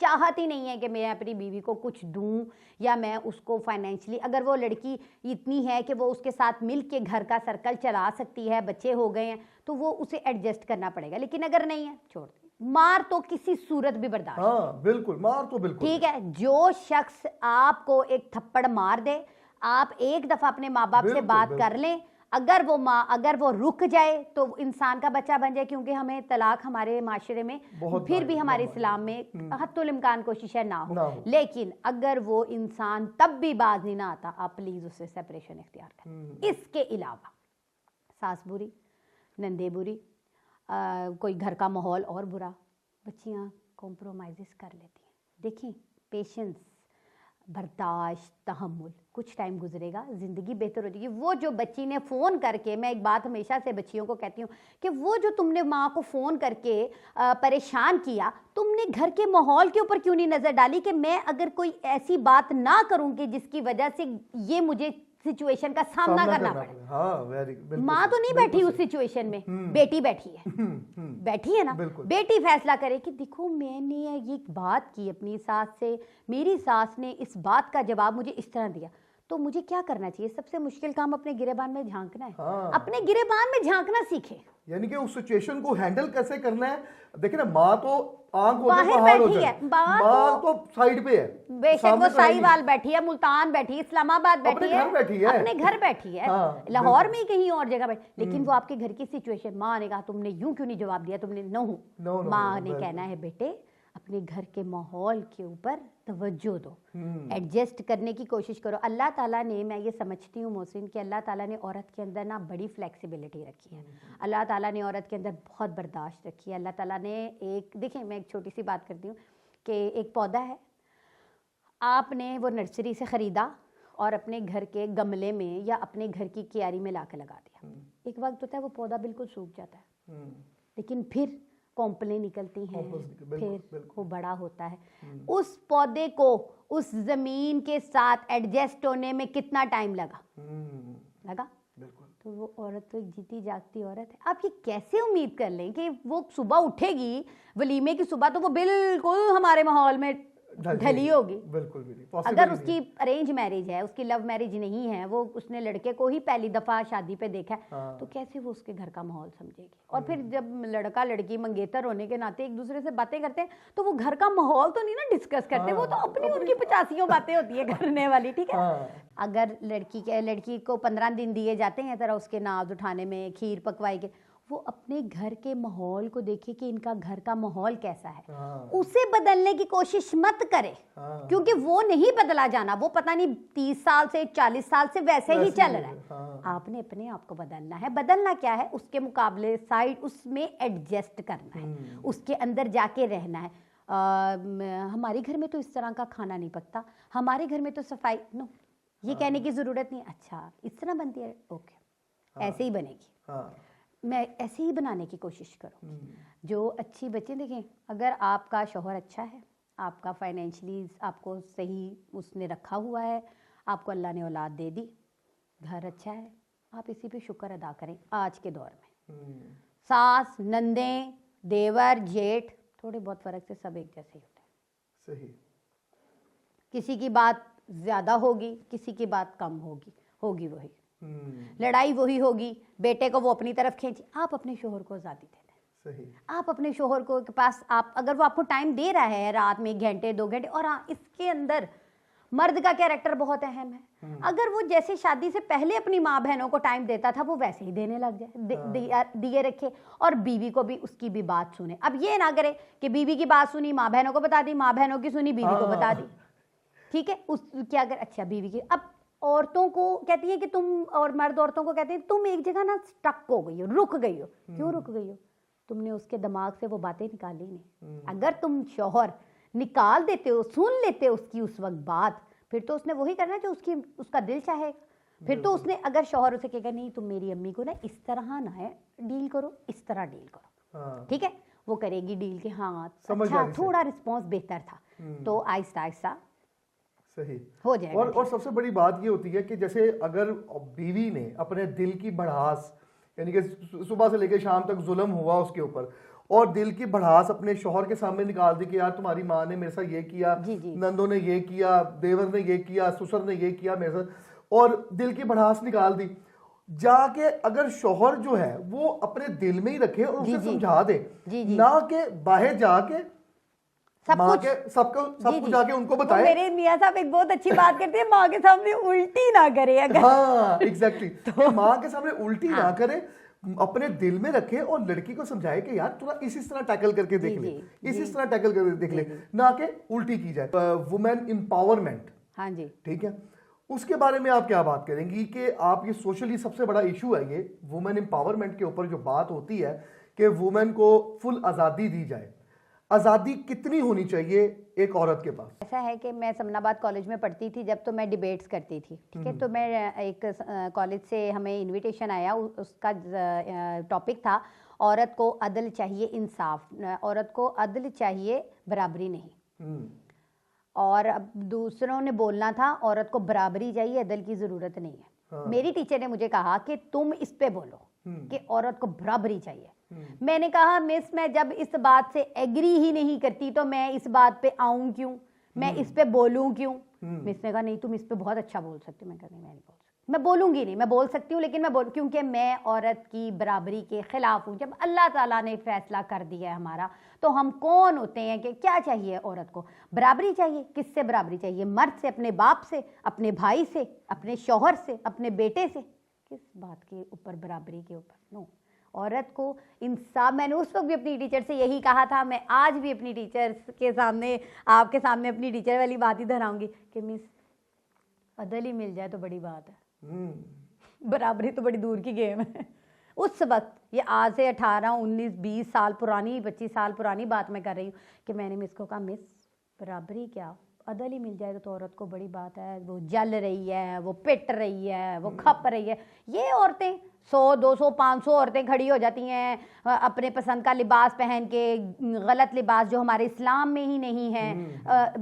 चाहत ही नहीं है कि मैं अपनी बीवी को कुछ दूं या मैं उसको फाइनेंशियली, अगर वो लड़की इतनी है कि वो उसके साथ मिल के घर का सर्कल चला सकती है, बच्चे हो गए हैं, तो वो उसे एडजस्ट करना पड़ेगा। लेकिन अगर नहीं है, छोड़ दे। मार तो किसी सूरत भी बर्दाश्त, हाँ बिल्कुल, मार तो बिल्कुल, ठीक है। जो शख्स आपको एक थप्पड़ मार दे, आप एक दफा अपने माँ बाप से बात कर लें, अगर वो रुक जाए तो इंसान का बच्चा बन जाए, क्योंकि हमें तलाक हमारे माशरे में फिर भी हमारे इस्लाम में हत्तुल इम्कान कोशिश है ना हो, लेकिन अगर वो इंसान तब भी बाज नहीं ना आता, आप प्लीज उससे सेपरेशन इख्तियार करें। इसके अलावा सास बुरी, नंदे बुरी, कोई घर का माहौल और बुरा, बच्चियां कॉम्प्रोमाइज़ कर लेती हैं। देखें, पेशेंस, बर्दाश्त, तहम्मुल, कुछ टाइम गुजरेगा, ज़िंदगी बेहतर हो जाएगी। वो जो बच्ची ने फ़ोन करके, मैं एक बात हमेशा से बच्चियों को कहती हूँ कि वो जो तुमने माँ को फ़ोन करके परेशान किया, तुमने घर के माहौल के ऊपर क्यों नहीं नज़र डाली कि मैं अगर कोई ऐसी बात ना करूँगी जिसकी वजह से ये मुझे सिचुएशन का सामना करना पड़े। हाँ, माँ तो नहीं बैठी उस सिचुएशन में, बेटी बैठी है, बैठी है ना, बेटी फैसला करे कि देखो मैंने ये बात की अपनी सास से, मेरी सास ने इस बात का जवाब मुझे इस तरह दिया, तो मुझे क्या करना चाहिए? सबसे मुश्किल काम अपने गिरेबान में झांकना है। अपने गिरेबान में झांकना सीखे, यानी कि उस सिचुएशन को हैंडल कैसे करना है। देखिए ना, माँ तो आंख बाहर बैठी है, माँ तो साइड पे है, बेशक वो साहिवाल बैठी है, मुल्तान बैठी है, इस्लामाबाद बैठी है, अपने घर बैठी है, लाहौर में कहीं और जगह बैठी, लेकिन वो आपके घर की सिचुएशन, माँ ने कहा तुमने यूं क्यों नहीं जवाब दिया, तुमने नो, माँ ने कहना है बेटे अपने घर के माहौल के ऊपर तवज्जो दो, एडजस्ट करने की कोशिश करो। अल्लाह ताला ने, मैं ये समझती हूँ मोहसिन कि अल्लाह ताला ने औरत के अंदर ना बड़ी फ्लेक्सिबिलिटी रखी है, अल्लाह ताला ने औरत के अंदर बहुत बर्दाश्त रखी है। अल्लाह ताला ने देखें, मैं एक छोटी सी बात करती हूँ कि एक पौधा है, आपने वो नर्सरी से ख़रीदा और अपने घर के गमले में या अपने घर की क्यारी में ला के लगा दिया, एक वक्त होता है वो पौधा बिल्कुल सूख जाता है, लेकिन फिर कॉम्पलें निकलती हैं, फिर वो बड़ा होता है। उस पौधे को उस जमीन के साथ एडजस्ट होने में कितना टाइम लगा? तो वो औरत तो एक जीती जागती औरत है। आप ये कैसे उम्मीद कर लें कि वो सुबह उठेगी वलीमे की सुबह तो वो बिल्कुल हमारे माहौल में ढली होगी? बिल्कुल भी नहीं। अगर उसकी अरेंज मैरिज है, उसकी लव मैरिज नहीं है, वो उसने लड़के को ही पहली दफा शादी पे देखा है, तो कैसे वो उसके घर का माहौल समझेगी? और फिर जब लड़का लड़की मंगेतर होने के नाते एक दूसरे से बातें करते हैं तो वो घर का माहौल तो नहीं ना डिस्कस करते, वो तो अपनी उनकी 50 बातें होती है करने वाली, ठीक है। अगर लड़की को 15 दिन दिए जाते हैं तरह उसके नाज उठाने में, खीर पकवाई के, वो अपने घर के माहौल को देखे कि इनका घर का माहौल कैसा है, उसे बदलने की कोशिश मत करे, क्योंकि वो नहीं बदला जाना, वो पता नहीं 30 साल से 40 साल से वैसे ही चल रहा है। आपने अपने आप को बदलना है। बदलना क्या है? उसके मुकाबले साइड उसमें एडजस्ट करना है, उसके अंदर जाके रहना है। हमारे घर में तो इस तरह का खाना नहीं पकता, हमारे घर में तो सफाई नो, ये कहने की जरूरत नहीं। अच्छा इस तरह बनती है, ओके ऐसे ही बनेगी, मैं ऐसे ही बनाने की कोशिश करूँ। जो अच्छी बच्चे, देखें अगर आपका शौहर अच्छा है, आपका फाइनेंशियली आपको सही उसने रखा हुआ है, आपको अल्लाह ने औलाद दे दी, घर अच्छा है, आप इसी पे शुक्र अदा करें। आज के दौर में सास, नंदे, देवर, जेठ, थोड़े बहुत फर्क से सब एक जैसे ही होते हैं। सही। किसी की बात ज्यादा होगी, किसी की बात कम होगी, होगी वही, लड़ाई वही होगी। बेटे को वो अपनी तरफ खींची, आप अपने शोहर को आजादी दे दें। सही। आप अपने शोहर को के पास, आप अगर वो आपको टाइम दे रहा है रात में 1 घंटे 2 घंटे, और हाँ, इसके अंदर मर्द का कैरेक्टर बहुत अहम है। अगर वो जैसे शादी से पहले अपनी माँ बहनों को टाइम देता था, वो वैसे ही देने लग जाए, दिए रखे, और बीवी को भी उसकी भी बात सुने। अब ये ना करे कि बीवी की बात सुनी, माँ बहनों को बता दी, माँ बहनों की सुनी, बीवी को बता दी। ठीक है, उस क्या अगर अच्छा बीवी की, अब औरतों को कहती है कि तुम, और मर्द औरतों को कहते हैं तुम एक जगह ना स्टक हो गई हो, रुक गई हो। क्यों रुक गई हो? तुमने उसके दिमाग से वो बातें निकाली नहीं। अगर तुम शौहर निकाल देते हो, सुन लेते हो उसकी उस वक्त बात, फिर तो उसने वही करना जो उसका दिल चाहे। फिर तो उसने, अगर शौहर उसे कहेगा नहीं तुम मेरी अम्मी को ना इस तरह ना है डील करो, इस तरह डील करो, ठीक है, वो करेगी डील के, हाँ अच्छा थोड़ा रिस्पॉन्स बेहतर था, तो आहिस्ता आहिस्ता सही हो जाएगा। और सबसे बड़ी बात ये होती है कि जैसे अगर बीवी ने अपने दिल की भड़ास, यानी कि सुबह से लेकर शाम तक जुल्म हुआ उसके ऊपर, और दिल की भड़ास अपने शौहर के सामने निकाल दी कि यार तुम्हारी माँ ने मेरे साथ ये किया, नंदों ने ये किया, देवर ने ये किया, ससुर ने ये किया मेरे साथ, और दिल की भड़ास निकाल दी, जाके अगर शौहर जो है वो अपने दिल में ही रखे और उसे समझा दे, ना कि बाहर जाके सब कुछ जाके उनको बताए। मेरे मियां साहब एक बहुत अच्छी बात करते हैं, माँ के सामने उल्टी ना करे अगर। हाँ एग्जैक्टली, तो माँ के सामने उल्टी ना करे, अपने दिल में रखे और लड़की को समझाए कि यार थोड़ा इसी तरह टैकल करके देख ले, इसी तरह टैकल करके देख ले, ना कि उल्टी की जाए। वुमेन एम्पावरमेंट, हाँ जी, ठीक है, उसके बारे में आप क्या बात करेंगी कि आप ये सोशली सबसे बड़ा इशू है ये वुमेन एम्पावरमेंट के ऊपर जो बात होती है कि वुमेन को फुल आज़ादी दी जाए, आज़ादी कितनी होनी चाहिए एक औरत के पास? ऐसा है कि मैं समनाबाद कॉलेज में पढ़ती थी जब, तो मैं डिबेट्स करती थी, ठीक है, तो मैं एक कॉलेज से हमें इनविटेशन आया, उसका टॉपिक था औरत को अदल चाहिए, इंसाफ, औरत को अदल चाहिए, बराबरी नहीं। और अब दूसरों ने बोलना था औरत को बराबरी चाहिए, अदल की ज़रूरत नहीं है। हाँ। मेरी टीचर ने मुझे कहा कि तुम इस पे बोलो कि औरत को बराबरी चाहिए। मैंने कहा मिस, मैं जब इस बात से एग्री ही नहीं करती तो मैं इस बात पे आऊं क्यों, मैं इस पे बोलूं क्यों? मिस ने कहा नहीं तुम इस पे बहुत अच्छा बोल सकती हो। मैं कहा नहीं, मैं नहीं बोल सकती, मैं बोलूंगी नहीं, मैं बोल सकती हूँ लेकिन मैं क्योंकि मैं औरत की बराबरी के खिलाफ हूँ। जब अल्लाह ताला ने फैसला कर दिया है हमारा, तो हम कौन होते हैं कि क्या चाहिए औरत को? बराबरी चाहिए। किससे बराबरी चाहिए? मर्द से, अपने बाप से, अपने भाई से, अपने शौहर से, अपने बेटे से। किस बात के ऊपर? बराबरी के ऊपर। नो, औरत को इंसाफ। मैंने उस वक्त भी अपनी टीचर से यही कहा था, मैं आज भी अपनी टीचर के सामने, आपके सामने अपनी टीचर वाली बात ही दोहराऊंगी कि मिस, अदल ही मिल जाए तो बड़ी बात है, बराबरी तो बड़ी दूर की गेम है। उस वक्त, ये आज से 18, 19, 20 साल पुरानी, 25 साल पुरानी बात मैं कर रही हूँ कि मैंने मिस को कहा मिस बराबरी क्या, अदल ही मिल जाए तो औरत को बड़ी बात है। वो जल रही है, वो पिट रही है, वो खप रही है। ये औरतें 100, 200, 500 औरतें खड़ी हो जाती हैं अपने पसंद का लिबास पहन के, गलत लिबास जो हमारे इस्लाम में ही नहीं है।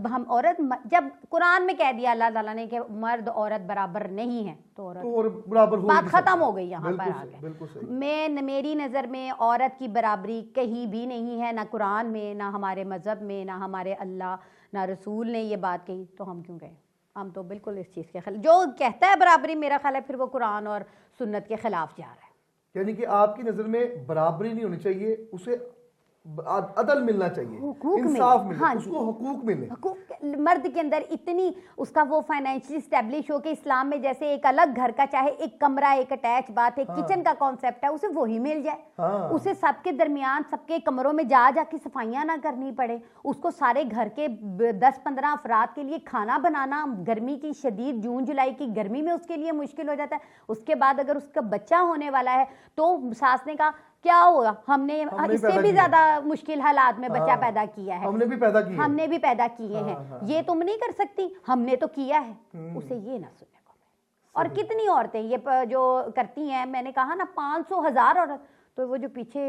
हम औरत, जब कुरान में कह दिया अल्लाह ताला ने कि मर्द औरत बराबर नहीं है, तो औरत बराबर, बात खत्म हो गई यहाँ पर आके। मेरी नज़र में औरत की बराबरी कहीं भी नहीं है, ना कुरान में, ना हमारे मज़हब में, ना हमारे अल्लाह, ना रसूल ने ये बात कही, तो हम क्यों कहें? हम तो बिल्कुल इस चीज़ के खिलाफ, जो कहता है बराबरी, मेरा ख्याल है फिर वो कुरान और सुन्नत के खिलाफ जा रहा है। यानी कि आपकी नज़र में बराबरी नहीं होनी चाहिए, उसे अदल मिलना चाहिए, इंसाफ मिले, हाँ, उसको हुकूक मिले। मर्द के अंदर इतनी उसका वो फाइनेंशियली स्टैब्लिश हो के इस्लाम में जैसे एक अलग घर का, चाहे एक कमरा, एक अटैच बात है, हाँ, किचन का कॉन्सेप्ट है, उसे वही मिल जाए। हाँ, उसे सबके दरमियान, सबके कमरों में जाके सफाइयाँ ना करनी पड़े, उसको सारे घर के 10-15 अफराद के लिए खाना बनाना गर्मी की शदीद जून जुलाई की गर्मी में उसके लिए मुश्किल हो जाता है। उसके बाद अगर उसका बच्चा होने वाला है तो सास ने कहा क्या होगा, हमने इससे भी ज्यादा मुश्किल हालात में बच्चा पैदा किया है, हमने भी पैदा किए हैं, ये तुम नहीं कर सकती, हमने तो किया है। उसे ये ना सुनने को मिले। और कितनी औरतें ये जो करती हैं, मैंने कहा ना 500, 1000 औरत, तो वो जो पीछे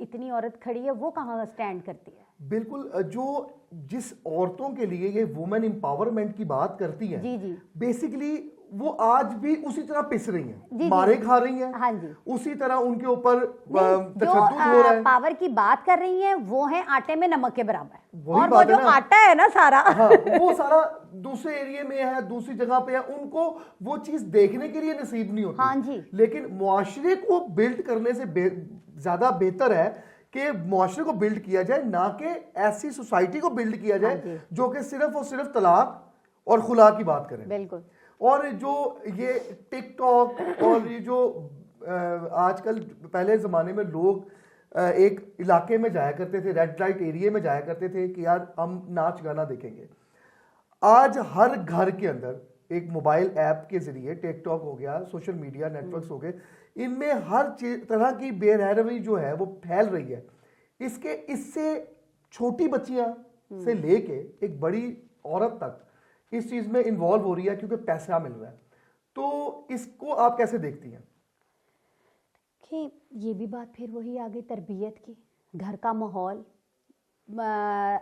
इतनी औरत खड़ी है वो कहाँ स्टैंड करती है? बिल्कुल। जो जिस औरतों के लिए ये वुमेन एम्पावरमेंट की बात करती हैं, जी जी, बेसिकली वो आज भी उसी तरह पिस रही हैं, जी मारे जी, खा रही हैं, हाँ जी। उसी तरह उनके ऊपर जो तशद्दुद हो रहा है। पावर की बात कर रही हैं वो है आटे में नमक के बराबर, वही और वो बात है जो ना। आटा है ना सारा हाँ, वो सारा दूसरे एरिया में है, दूसरी जगह पे है, उनको वो चीज देखने के लिए नसीब नहीं होती। हाँ जी। लेकिन मुआशरे को बिल्ड करने से ज्यादा बेहतर है कि मुआशरे को बिल्ड किया जाए, ना कि ऐसी सोसाइटी को बिल्ड किया हाँ जाए जी। जो कि सिर्फ और सिर्फ तलाक और खुला की बात करें। बिल्कुल। और जो ये टिकटॉक और ये जो आजकल, पहले ज़माने में लोग एक इलाके में जाया करते थे, रेड लाइट एरिया में जाया करते थे कि यार हम नाच गाना देखेंगे। आज हर घर के अंदर एक मोबाइल ऐप के जरिए, टिकटॉक हो गया, सोशल मीडिया नेटवर्क्स हो गए, इनमें हर तरह की बेरहरवी जो है वो फैल रही है। इससे छोटी बच्चियां से लेके एक बड़ी औरत तक इस चीज में इन्वॉल्व हो रही है क्योंकि पैसा मिल रहा है। तो इसको आप कैसे देखती हैं? कि ये भी बात फिर वही आ गई तरबियत की, घर का माहौल।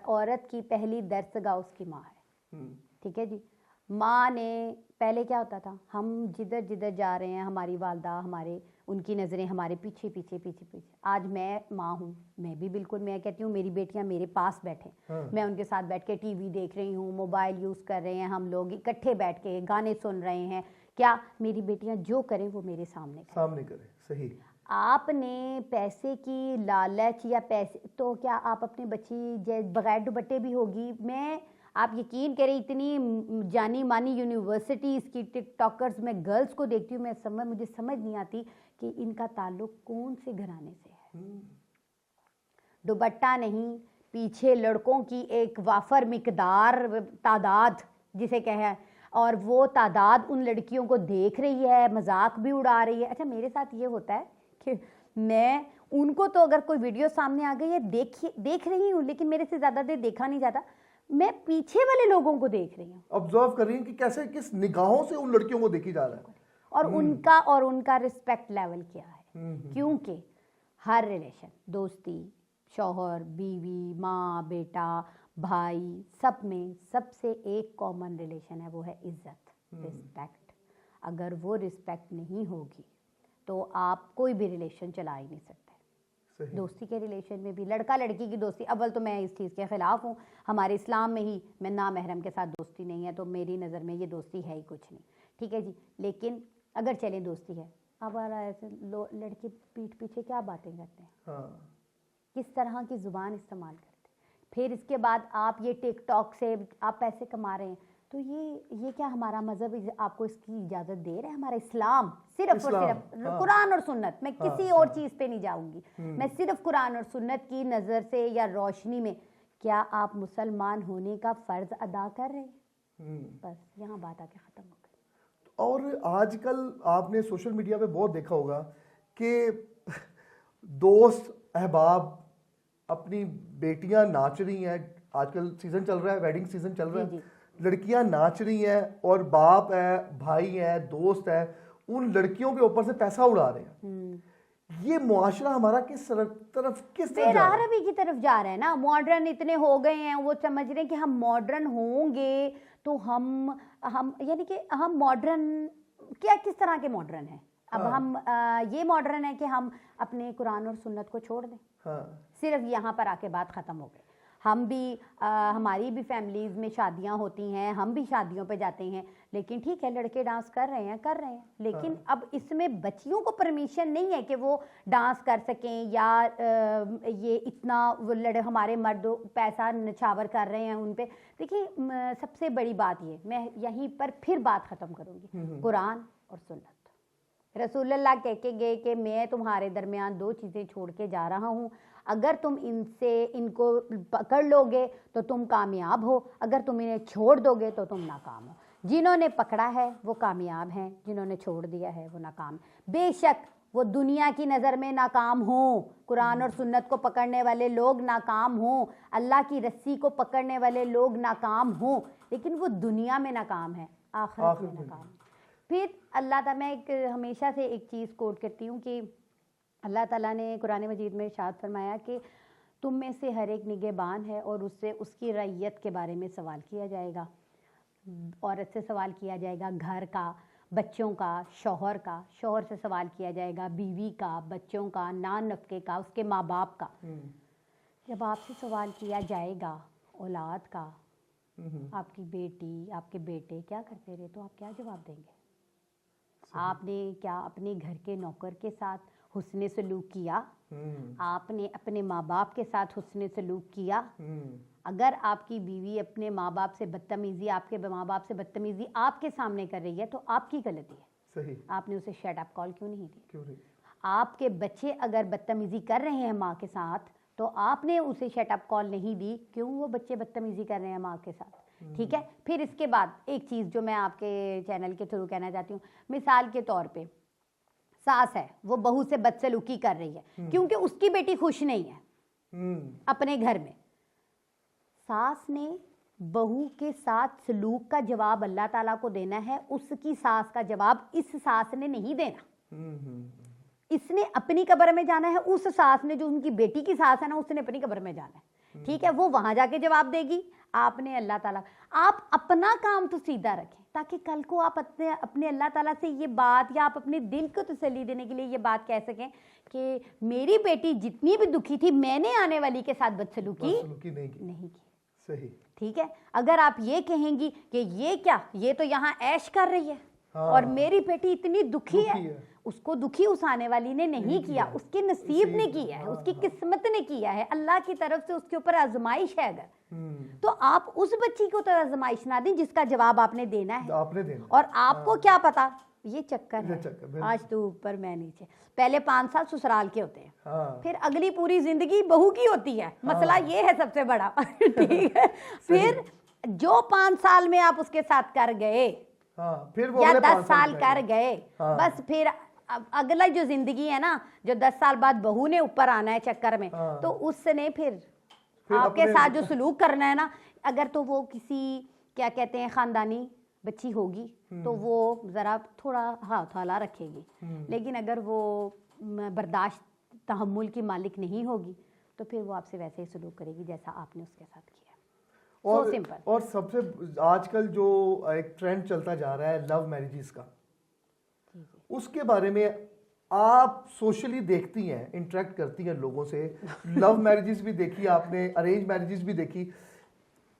औरत की पहली दर्सगाह उसकी माँ है, ठीक है जी। माँ ने, पहले क्या होता था, हम जिधर जिधर जा रहे हैं हमारी वालदा, हमारे उनकी नज़रें हमारे पीछे पीछे पीछे पीछे। आज मैं माँ हूँ, मैं भी बिल्कुल, मैं कहती हूँ मेरी बेटियाँ मेरे पास बैठे, मैं उनके साथ बैठ के टीवी देख रही हूँ, मोबाइल यूज़ कर रहे हैं, हम लोग इकट्ठे बैठ के गाने सुन रहे हैं। क्या मेरी बेटियाँ जो करें वो मेरे सामने करें? सही। आपने पैसे की लालच या पैसे, तो क्या आप अपने बच्ची बगैर दुपट्टे भी होगी? मैं, आप यकीन करें, इतनी जानी मानी यूनिवर्सिटीज़ की टिकटॉकर्स में गर्ल्स को देखती हूँ, मुझे समझ नहीं आती कि इनका ताल्लुक कौन से घराने से है। दुपट्टा नहीं, पीछे लड़कों की एक वाफर मिकदार तादाद जिसे कहें, और वो तादाद उन लड़कियों को देख रही है, मजाक भी उड़ा रही है। अच्छा, मेरे साथ ये होता है कि मैं उनको, तो अगर कोई वीडियो सामने आ गई है देख रही हूँ, लेकिन मेरे से ज़्यादा देर देखा नहीं जाता, मैं पीछे वाले लोगों को देख रही हूँ, ऑब्जर्व कर रही हूँ कि कैसे, किस निगाहों से उन लड़कियों को देखी जा रहा है, और उनका रिस्पेक्ट लेवल क्या है। क्योंकि हर रिलेशन, दोस्ती, शौहर बीवी, माँ बेटा, भाई, सब में सबसे एक कॉमन रिलेशन है, वो है इज्जत, रिस्पेक्ट। अगर वो रिस्पेक्ट नहीं होगी तो आप कोई भी रिलेशन चला ही नहीं सकते। दोस्ती के रिलेशन में भी, लड़का लड़की की दोस्ती, अव्वल तो मैं इस चीज़ के ख़िलाफ़ हूँ, हमारे इस्लाम में ही मैं ना महरम के साथ दोस्ती नहीं है, तो मेरी नज़र में ये दोस्ती है ही कुछ नहीं, ठीक है जी। लेकिन अगर चले दोस्ती है, अब ऐसे लड़के पीठ पीछे क्या बातें करते हैं, किस तरह की ज़ुबान इस्तेमाल करते हैं, फिर इसके बाद आप ये टिकटॉक से आप पैसे कमा रहे हैं, तो ये क्या हमारा मज़हब आपको इसकी इजाज़त दे रहा है? हमारा इस्लाम सिर्फ और सिर्फ कुरान और सुन्नत, मैं किसी और चीज़ पे नहीं जाऊंगी, मैं सिर्फ कुरान और सुन्नत की नज़र से या रोशनी में, क्या आप मुसलमान होने का फ़र्ज़ अदा कर रहे हैं? बस यहाँ बात आके ख़त्म हो गई। और आजकल आपने सोशल मीडिया पे बहुत देखा होगा कि दोस्त अहबाब अपनी बेटियां नाच रही हैं, आजकल सीज़न चल रहा है, वेडिंग सीज़न चल रहा है, लड़कियां नाच रही हैं और बाप है, भाई है, दोस्त है, उन लड़कियों के ऊपर से पैसा उड़ा रहे हैं। ये मुआशरा हमारा किस तरफ बेरहरवी की तरफ जा रहा है ना। मॉडर्न इतने हो गए हैं, वो समझ रहे हैं कि हम मॉडर्न होंगे तो हम यानी कि हम मॉडर्न, क्या किस तरह के मॉडर्न हैं अब? हम ये मॉडर्न है कि हम अपने कुरान और सुन्नत को छोड़ दें। सिर्फ यहाँ पर आके बात ख़त्म हो गई। हम भी हमारी भी फैमिलीज़ में शादियाँ होती हैं, हम भी शादियों पे जाते हैं, लेकिन ठीक है लड़के डांस कर रहे हैं, लेकिन अब इसमें बच्चियों को परमिशन नहीं है कि वो डांस कर सकें, या ये इतना हमारे मर्द पैसा नछावर कर रहे हैं उन पे। देखिए, सबसे बड़ी बात ये, मैं यहीं पर फिर बात ख़त्म करूँगी, कुरान और सुन्नत। रसूलुल्लाह कह के गए कि मैं तुम्हारे दरमियान दो चीज़ें छोड़ के जा रहा हूँ, अगर तुम इनको पकड़ लोगे तो तुम कामयाब हो, अगर तुम इन्हें छोड़ दोगे तो तुम नाकाम हो। जिन्होंने पकड़ा है वो कामयाब हैं, जिन्होंने छोड़ दिया है वो नाकाम। बेशक वो दुनिया की नज़र में नाकाम हो, कुरान और सुन्नत को पकड़ने वाले लोग नाकाम हों, अल्लाह की रस्सी को पकड़ने वाले लोग नाकाम हों, लेकिन वो दुनिया में नाकाम है, आखिरत में नाकाम। फिर अल्लाह ताला, मैं हमेशा से एक चीज़ कोट करती हूँ कि अल्लाह ताला ने कुरान मजीद में इरशाद फरमाया कि तुम में से हर एक निगहबान है और उससे उसकी रैयत के बारे में सवाल किया जाएगा। औरत से सवाल किया जाएगा घर का, बच्चों का, शौहर का, शौहर से सवाल किया जाएगा बीवी का, बच्चों का, नान नफ़के का, उसके माँ बाप का। जब आपसे सवाल किया जाएगा औलाद का, आपकी बेटी, आपके बेटे क्या करते रहे, तो आप क्या जवाब देंगे? आपने क्या अपने घर के नौकर के साथ हुस्ने सलूक किया? आपने अपने माँ बाप के साथ हुस्ने सलूक किया? अगर आपकी बीवी अपने माँ बाप से बदतमीजी, आपके माँ बाप से बदतमीजी आपके सामने कर रही है तो आपकी गलती है। सही। आपने उसे शट अप कॉल क्यों नहीं दी? क्यों नहीं? आपके बच्चे अगर बदतमीजी कर रहे हैं माँ के साथ तो आपने उसे शट अप कॉल नहीं दी, क्यों वो बच्चे बदतमीजी कर रहे हैं माँ के साथ? ठीक है। फिर इसके बाद एक चीज़ जो मैं आपके चैनल के थ्रू कहना चाहती हूँ, मिसाल के तौर पे सास है, वो बहू से बदसलूकी कर रही है क्योंकि उसकी बेटी खुश नहीं है अपने घर में। सास ने बहू के साथ सलूक का जवाब अल्लाह ताला को देना है, उसकी सास का जवाब इस सास ने नहीं देना। इसने अपनी कब्र में जाना है, उस सास ने, जो उनकी बेटी की सास है ना, उसने अपनी कब्र में जाना है। ठीक है, वो वहां जाके जवाब देगी, आपने अल्लाह ताला। आप अपना काम तो सीधा रखें ताकि कल को आप अपने अल्लाह ताला से ये बात, या आप अपने दिल को तसल्ली देने के लिए ये बात कह सकें कि मेरी बेटी जितनी भी दुखी थी, मैंने आने वाली के साथ बदसलूकी नहीं की। सही। ठीक है। अगर आप ये कहेंगी कि ये क्या, ये तो यहाँ ऐश कर रही है, और मेरी बेटी इतनी दुखी है, उसको दुखी उस आने वाली ने नहीं किया, उसके नसीब ने किया है, उसकी किस्मत ने किया है, अल्लाह की तरफ से उसके ऊपर आजमाइश है अगर, तो आप उस बच्ची को तो आजमाइश ना दें जिसका जवाब आपने देना है। और आपको क्या पता, ये चक्कर है, आज तो ऊपर मैं नीचे। पहले 5 साल ससुराल के होते हैं, फिर अगली पूरी जिंदगी बहू की होती है। मसला ये है सबसे बड़ा। ठीक है। फिर जो 5 साल में आप उसके साथ कर गए, फिर वो या 10 साल कर गए, बस फिर अगला जो जिंदगी है ना, जो 10 साल बाद बहू ने ऊपर आना है चक्कर में, तो उसने फिर आपके साथ जो सलूक करना है ना, अगर तो वो किसी, क्या कहते हैं, खानदानी बच्ची होगी तो वो ज़रा थोड़ा हाथ हला रखेगी, लेकिन अगर वो बर्दाश्त, तहम्मुल की मालिक नहीं होगी तो फिर वो आपसे वैसे ही सलूक करेगी जैसा आपने उसके साथ किया। और सिंपल। और सबसे आजकल जो एक ट्रेंड चलता जा रहा है लव मैरिजेस का, उसके बारे में आप सोशली देखती हैं, इंटरेक्ट करती हैं लोगों से, लव मैरिजेस भी देखी आपने, अरेंज मैरिजेस भी देखी,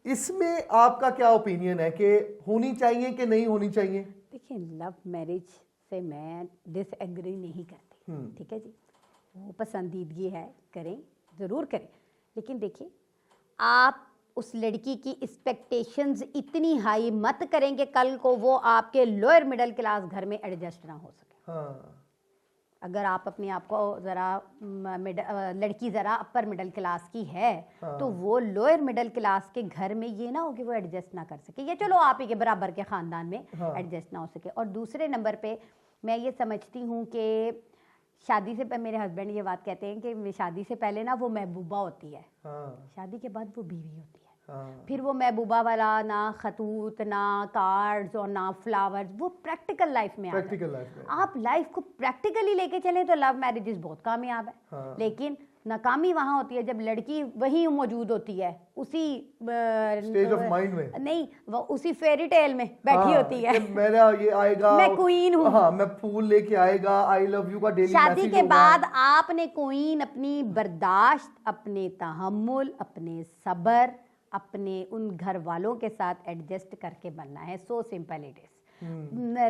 इसमें आपका क्या ओपिनियन है कि होनी चाहिए कि नहीं होनी चाहिए? देखिए, लव मैरिज से मैं डिसएग्री नहीं करती। ठीक है जी, वो पसंदीदगी है, करें, ज़रूर करें, लेकिन देखिए आप उस लड़की की एक्सपेक्टेशंस इतनी हाई मत करें कि कल को वो आपके लोअर मिडिल क्लास घर में एडजस्ट ना हो सके। अगर आप अपने आप को ज़रा लड़की ज़रा अपर मिडिल क्लास की है, तो वो लोअर मिडिल क्लास के घर में ये ना हो कि वो एडजस्ट ना कर सके, या चलो आप ही के बराबर के ख़ानदान में एडजस्ट ना हो सके। और दूसरे नंबर पे मैं ये समझती हूँ कि शादी से मेरे हस्बैंड ये बात कहते हैं कि शादी से पहले ना वो महबूबा होती है, शादी के बाद वो बीवी होती है। फिर वो महबूबा वाला ना खतूत, ना कार्ड्स और ना फ्लावर्स, वो प्रैक्टिकल लाइफ में आप लाइफ को प्रैक्टिकली लेके चलें तो लव मैरिजेस बहुत कामयाब है। लेकिन नाकामी वहाँ होती है जब लड़की वहीं मौजूद होती है, उसी स्टेज ऑफ माइंड में नहीं, वो उसी फेरी टेल में बैठी होती है, मेरा ये आएगा, मैं क्वीन हूँ, मैं फूल लेके आएगा, आई लव यू का डेली मैसेज। शादी के बाद आपने क्वीन अपनी बर्दाश्त, अपने तहम्मुल, अपने सब्र, अपने उन घर वालों के साथ एडजस्ट करके बनना है। So simple it is.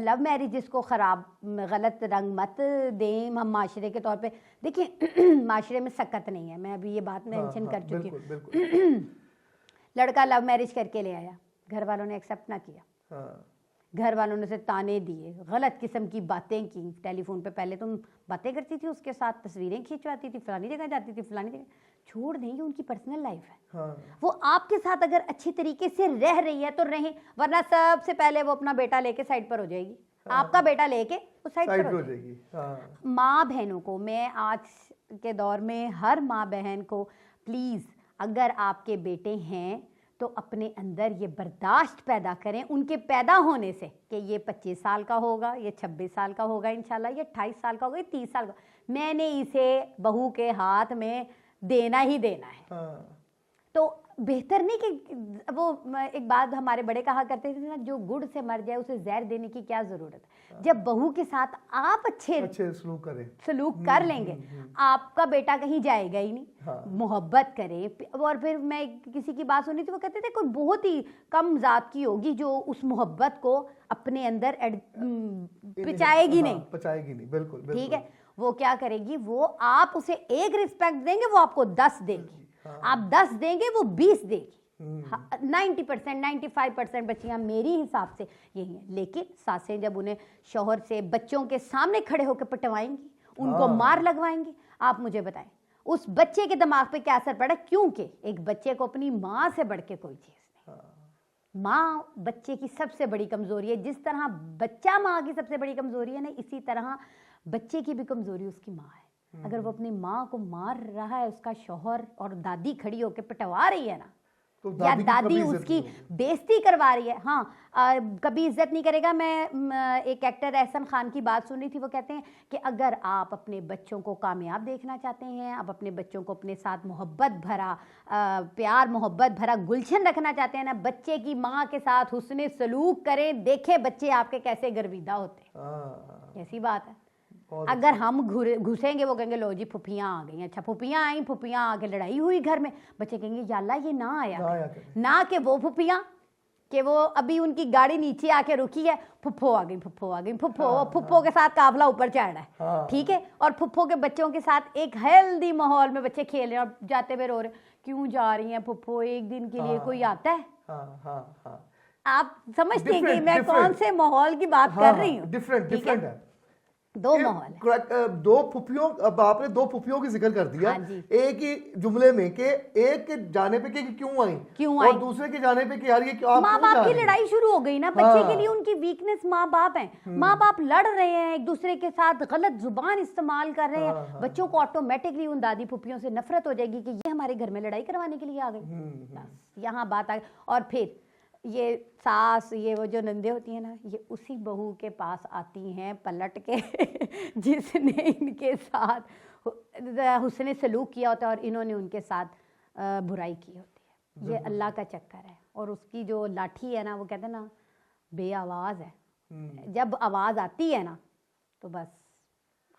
Love marriages को ख़राब, गलत रंग मत दें हम माशरे के तौर पे। देखिए माशरे में सकत नहीं है, मैं अभी ये बात मेंशन कर चुकी हूँ। लड़का लव मैरिज करके ले आया, घर वालों ने एक्सेप्ट ना किया, घर वालों ने उसे ताने दिए, गलत किस्म की बातें की। टेलीफोन पे पहले तुम बातें करती थी उसके साथ, तस्वीरें खिंचवाती थी, फलानी जगह जाती थी, फलानी जगह, छोड़ दें, उनकी पर्सनल लाइफ है। वो आपके साथ अगर अच्छी तरीके से रह रही है तो रहें, वरना सबसे पहले वो अपना बेटा लेके साइड पर हो जाएगी। आपका बेटा लेके वो साइड पर हो जाएगी। माँ बहनों को मैं आज के दौर में हर माँ बहन को प्लीज़, अगर आपके बेटे हैं तो अपने अंदर ये बर्दाश्त पैदा करें उनके पैदा होने से कि ये 25 साल का होगा, ये 26 साल का होगा इंशाल्लाह, ये 28 साल का होगा, ये 30 साल का। मैंने इसे बहू के हाथ में देना ही देना है। हाँ। तो बेहतर नहीं कि वो एक बात हमारे बड़े कहा करते थे ना, जो गुड़ से मर जाए उसे जहर देने की क्या जरूरत है। जब बहू के साथ आप अच्छे सलूक कर लेंगे, आपका बेटा कहीं जाएगा ही नहीं। हाँ। मोहब्बत करें। और फिर मैं किसी की बात सुनी थी, वो कहते थे कोई बहुत ही कम जात की होगी जो उस मोहब्बत को अपने अंदर पचाएगी नहीं। बिल्कुल। ठीक है, वो क्या करेगी, वो आप उसे एक रिस्पेक्ट देंगे, वो आपको 10 देगी। हाँ। आप 10 देंगे, वो 20 देगी। 90% 95% बच्चियां मेरी हिसाब से यही है। लेकिन सासें जब उन्हें शौहर से बच्चों के सामने खड़े होकर पिटवाएंगी, उनको मार लगवाएंगी, आप मुझे बताएं उस बच्चे के दिमाग पे क्या असर पड़ा। क्योंकि एक बच्चे को अपनी माँ से बढ़ के कोई चीज नहीं। माँ बच्चे की सबसे बड़ी कमजोरी है। जिस तरह बच्चा माँ की सबसे बड़ी कमजोरी है ना, इसी तरह बच्चे की भी कमजोरी उसकी माँ है। अगर वो अपनी माँ को मार रहा है, उसका शौहर और दादी खड़ी होकर पिटवा रही है ना, तो या दादी उसकी बेइज्जती करवा रही है, हाँ, कभी इज्जत नहीं करेगा। मैं एक एक्टर एहसन खान की बात सुन रही थी, वो कहते हैं कि अगर आप अपने बच्चों को कामयाब देखना चाहते हैं, आप अपने बच्चों को अपने साथ मोहब्बत भरा प्यार मोहब्बत भरा गुलशन रखना चाहते हैं ना, बच्चे की माँ के साथ हुस्ने सलूक करें। देखे बच्चे आपके कैसे गर्विदा होते हैं। ऐसी बात है। अगर हम घुसेंगे, वो कहेंगे लो जी फुफियाँ आ गई। अच्छा, फुफियाँ आई, फुफियाँ आके लड़ाई हुई घर में, बच्चे कहेंगे या अल्लाह ये ना आया ना कि वो फुफियाँ कि वो अभी उनकी गाड़ी नीचे आके रुकी है, फुफ्फो आ गई, फुफ्फो आ गई, फुफ्फो के साथ काफला ऊपर चढ़ रहा है। ठीक है, और फुफ्फो के बच्चों के साथ एक हेल्दी माहौल में बच्चे खेल रहे हैं और जाते हुए रो रहे, क्यों जा रही हैं फुफ्फो, एक दिन के लिए कोई आता है। आप समझते हैं कि मैं कौन से माहौल की बात कर रही हूँ। डिफरेंट है। दो माहौल है। दो फुफियों, अब आपने दो फुफियों की जिक्र कर दिया। हाँ, एक ही जुमले में कि एक के जाने पे कि क्यों आई और दूसरे के जाने पे कि यार ये क्यों। माँ बाप की लड़ाई शुरू हो गई ना। बच्चे के लिए उनकी वीकनेस माँ बाप हैं। माँ बाप लड़ रहे हैं एक दूसरे के साथ, गलत जुबान इस्तेमाल कर रहे हैं। बच्चों को ऑटोमेटिकली उन दादी फुफियों से नफरत हो जाएगी कि ये हमारे घर में लड़ाई करवाने के लिए आ गई। यहाँ बात आ गई। और फिर ये सास, ये वो जो नंदे होती हैं ना, ये उसी बहू के पास आती हैं पलट के जिसने इनके साथ हुस्ने सलूक किया होता है और इन्होंने उनके साथ बुराई की होती है। ये अल्लाह का चक्कर है। और उसकी जो लाठी है ना, वो कहते हैं ना बे आवाज़ है। जब आवाज़ आती है ना तो बस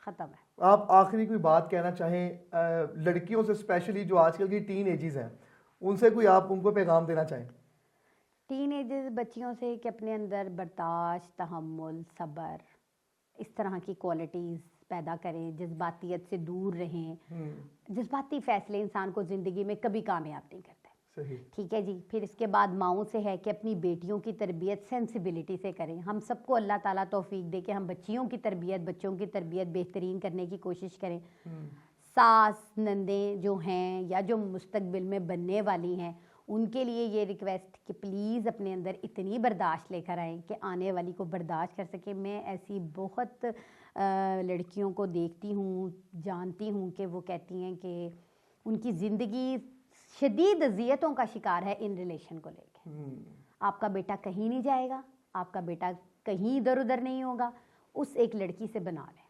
ख़त्म है। आप आखिरी कोई बात कहना चाहें लड़कियों से, स्पेशली जो आजकल की टीन एजेस हैं, उनसे कोई आप उनको पैगाम देना चाहें? टीन एजेस बच्चियों से कि अपने अंदर बर्दाश्त, तहम्मुल, सब्र, इस तरह की क्वालिटीज़ पैदा करें, जज्बातियत से दूर रहें। जज्बाती फैसले इंसान को ज़िंदगी में कभी कामयाब नहीं करते। सही। ठीक है जी। फिर इसके बाद माओं से है कि अपनी बेटियों की तरबियत सेंसिबिलिटी से करें। हम सबको अल्लाह ताला तौफीक दे कि हम बच्चियों की तरबियत, बच्चों की तरबियत बेहतरीन करने की कोशिश करें। सास नंदें जो हैं या जो मुस्तकबिल में बनने वाली हैं, उनके लिए ये रिक्वेस्ट कि प्लीज़ अपने अंदर इतनी बर्दाश्त लेकर आएँ कि आने वाली को बर्दाश्त कर सके। मैं ऐसी बहुत लड़कियों को देखती हूँ, जानती हूँ कि वो कहती हैं कि उनकी ज़िंदगी शदीद अज़ियतों का शिकार है इन रिलेशन को लेकर। आपका बेटा कहीं नहीं जाएगा, आपका बेटा कहीं इधर उधर नहीं होगा, उस एक लड़की से बना लें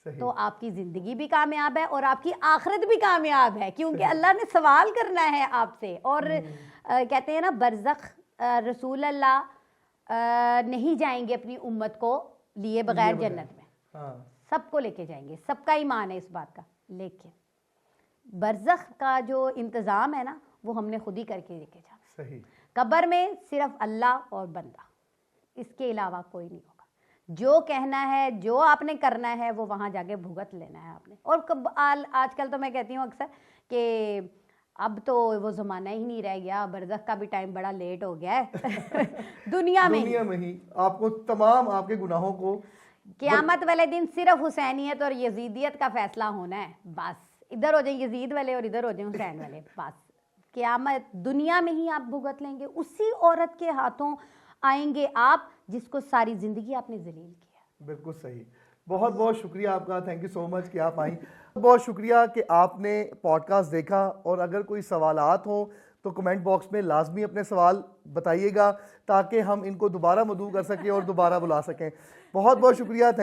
तो आपकी ज़िंदगी भी कामयाब है और आपकी आखिरत भी कामयाब है, क्योंकि अल्लाह ने सवाल करना है आपसे। और कहते हैं ना बरज़ख रसूल अल्लाह नहीं जाएंगे अपनी उम्मत को लिए बगैर जन्नत में। सबको लेके जाएंगे, सबका ईमान है इस बात का। लेकिन बरज़ख का जो इंतज़ाम है ना, वो हमने खुद ही करके लेके जाना। कब्र में सिर्फ अल्लाह और बंदा, इसके अलावा कोई नहीं होगा। जो कहना है, जो आपने करना है, वो वहाँ जाके भुगत लेना है आपने। और आजकल तो मैं कहती हूँ अक्सर कि अब तो वो ज़माना ही नहीं रह गया, बरज़ख का भी टाइम बड़ा लेट हो गया है दुनिया में ही आपको तमाम आपके गुनाहों को क़यामत वाले दिन सिर्फ हुसैनियत और यजीदियत का फैसला होना है। बस इधर हो जाए यजीद वाले और इधर हो जाए हुसैन वाले, बस क़यामत दुनिया में ही आप भुगत लेंगे। उसी औरत के हाथों आएंगे आप जिसको सारी ज़िंदगी आपने जलील किया। बिल्कुल सही। बहुत बहुत शुक्रिया आपका, थैंक यू सो मच कि आप आई। बहुत शुक्रिया कि आपने पॉडकास्ट देखा। और अगर कोई सवालात हो तो कमेंट बॉक्स में लाजमी अपने सवाल बताइएगा ताकि हम इनको दोबारा मदऊ कर सकें और दोबारा बुला सकें। बहुत बहुत शुक्रिया।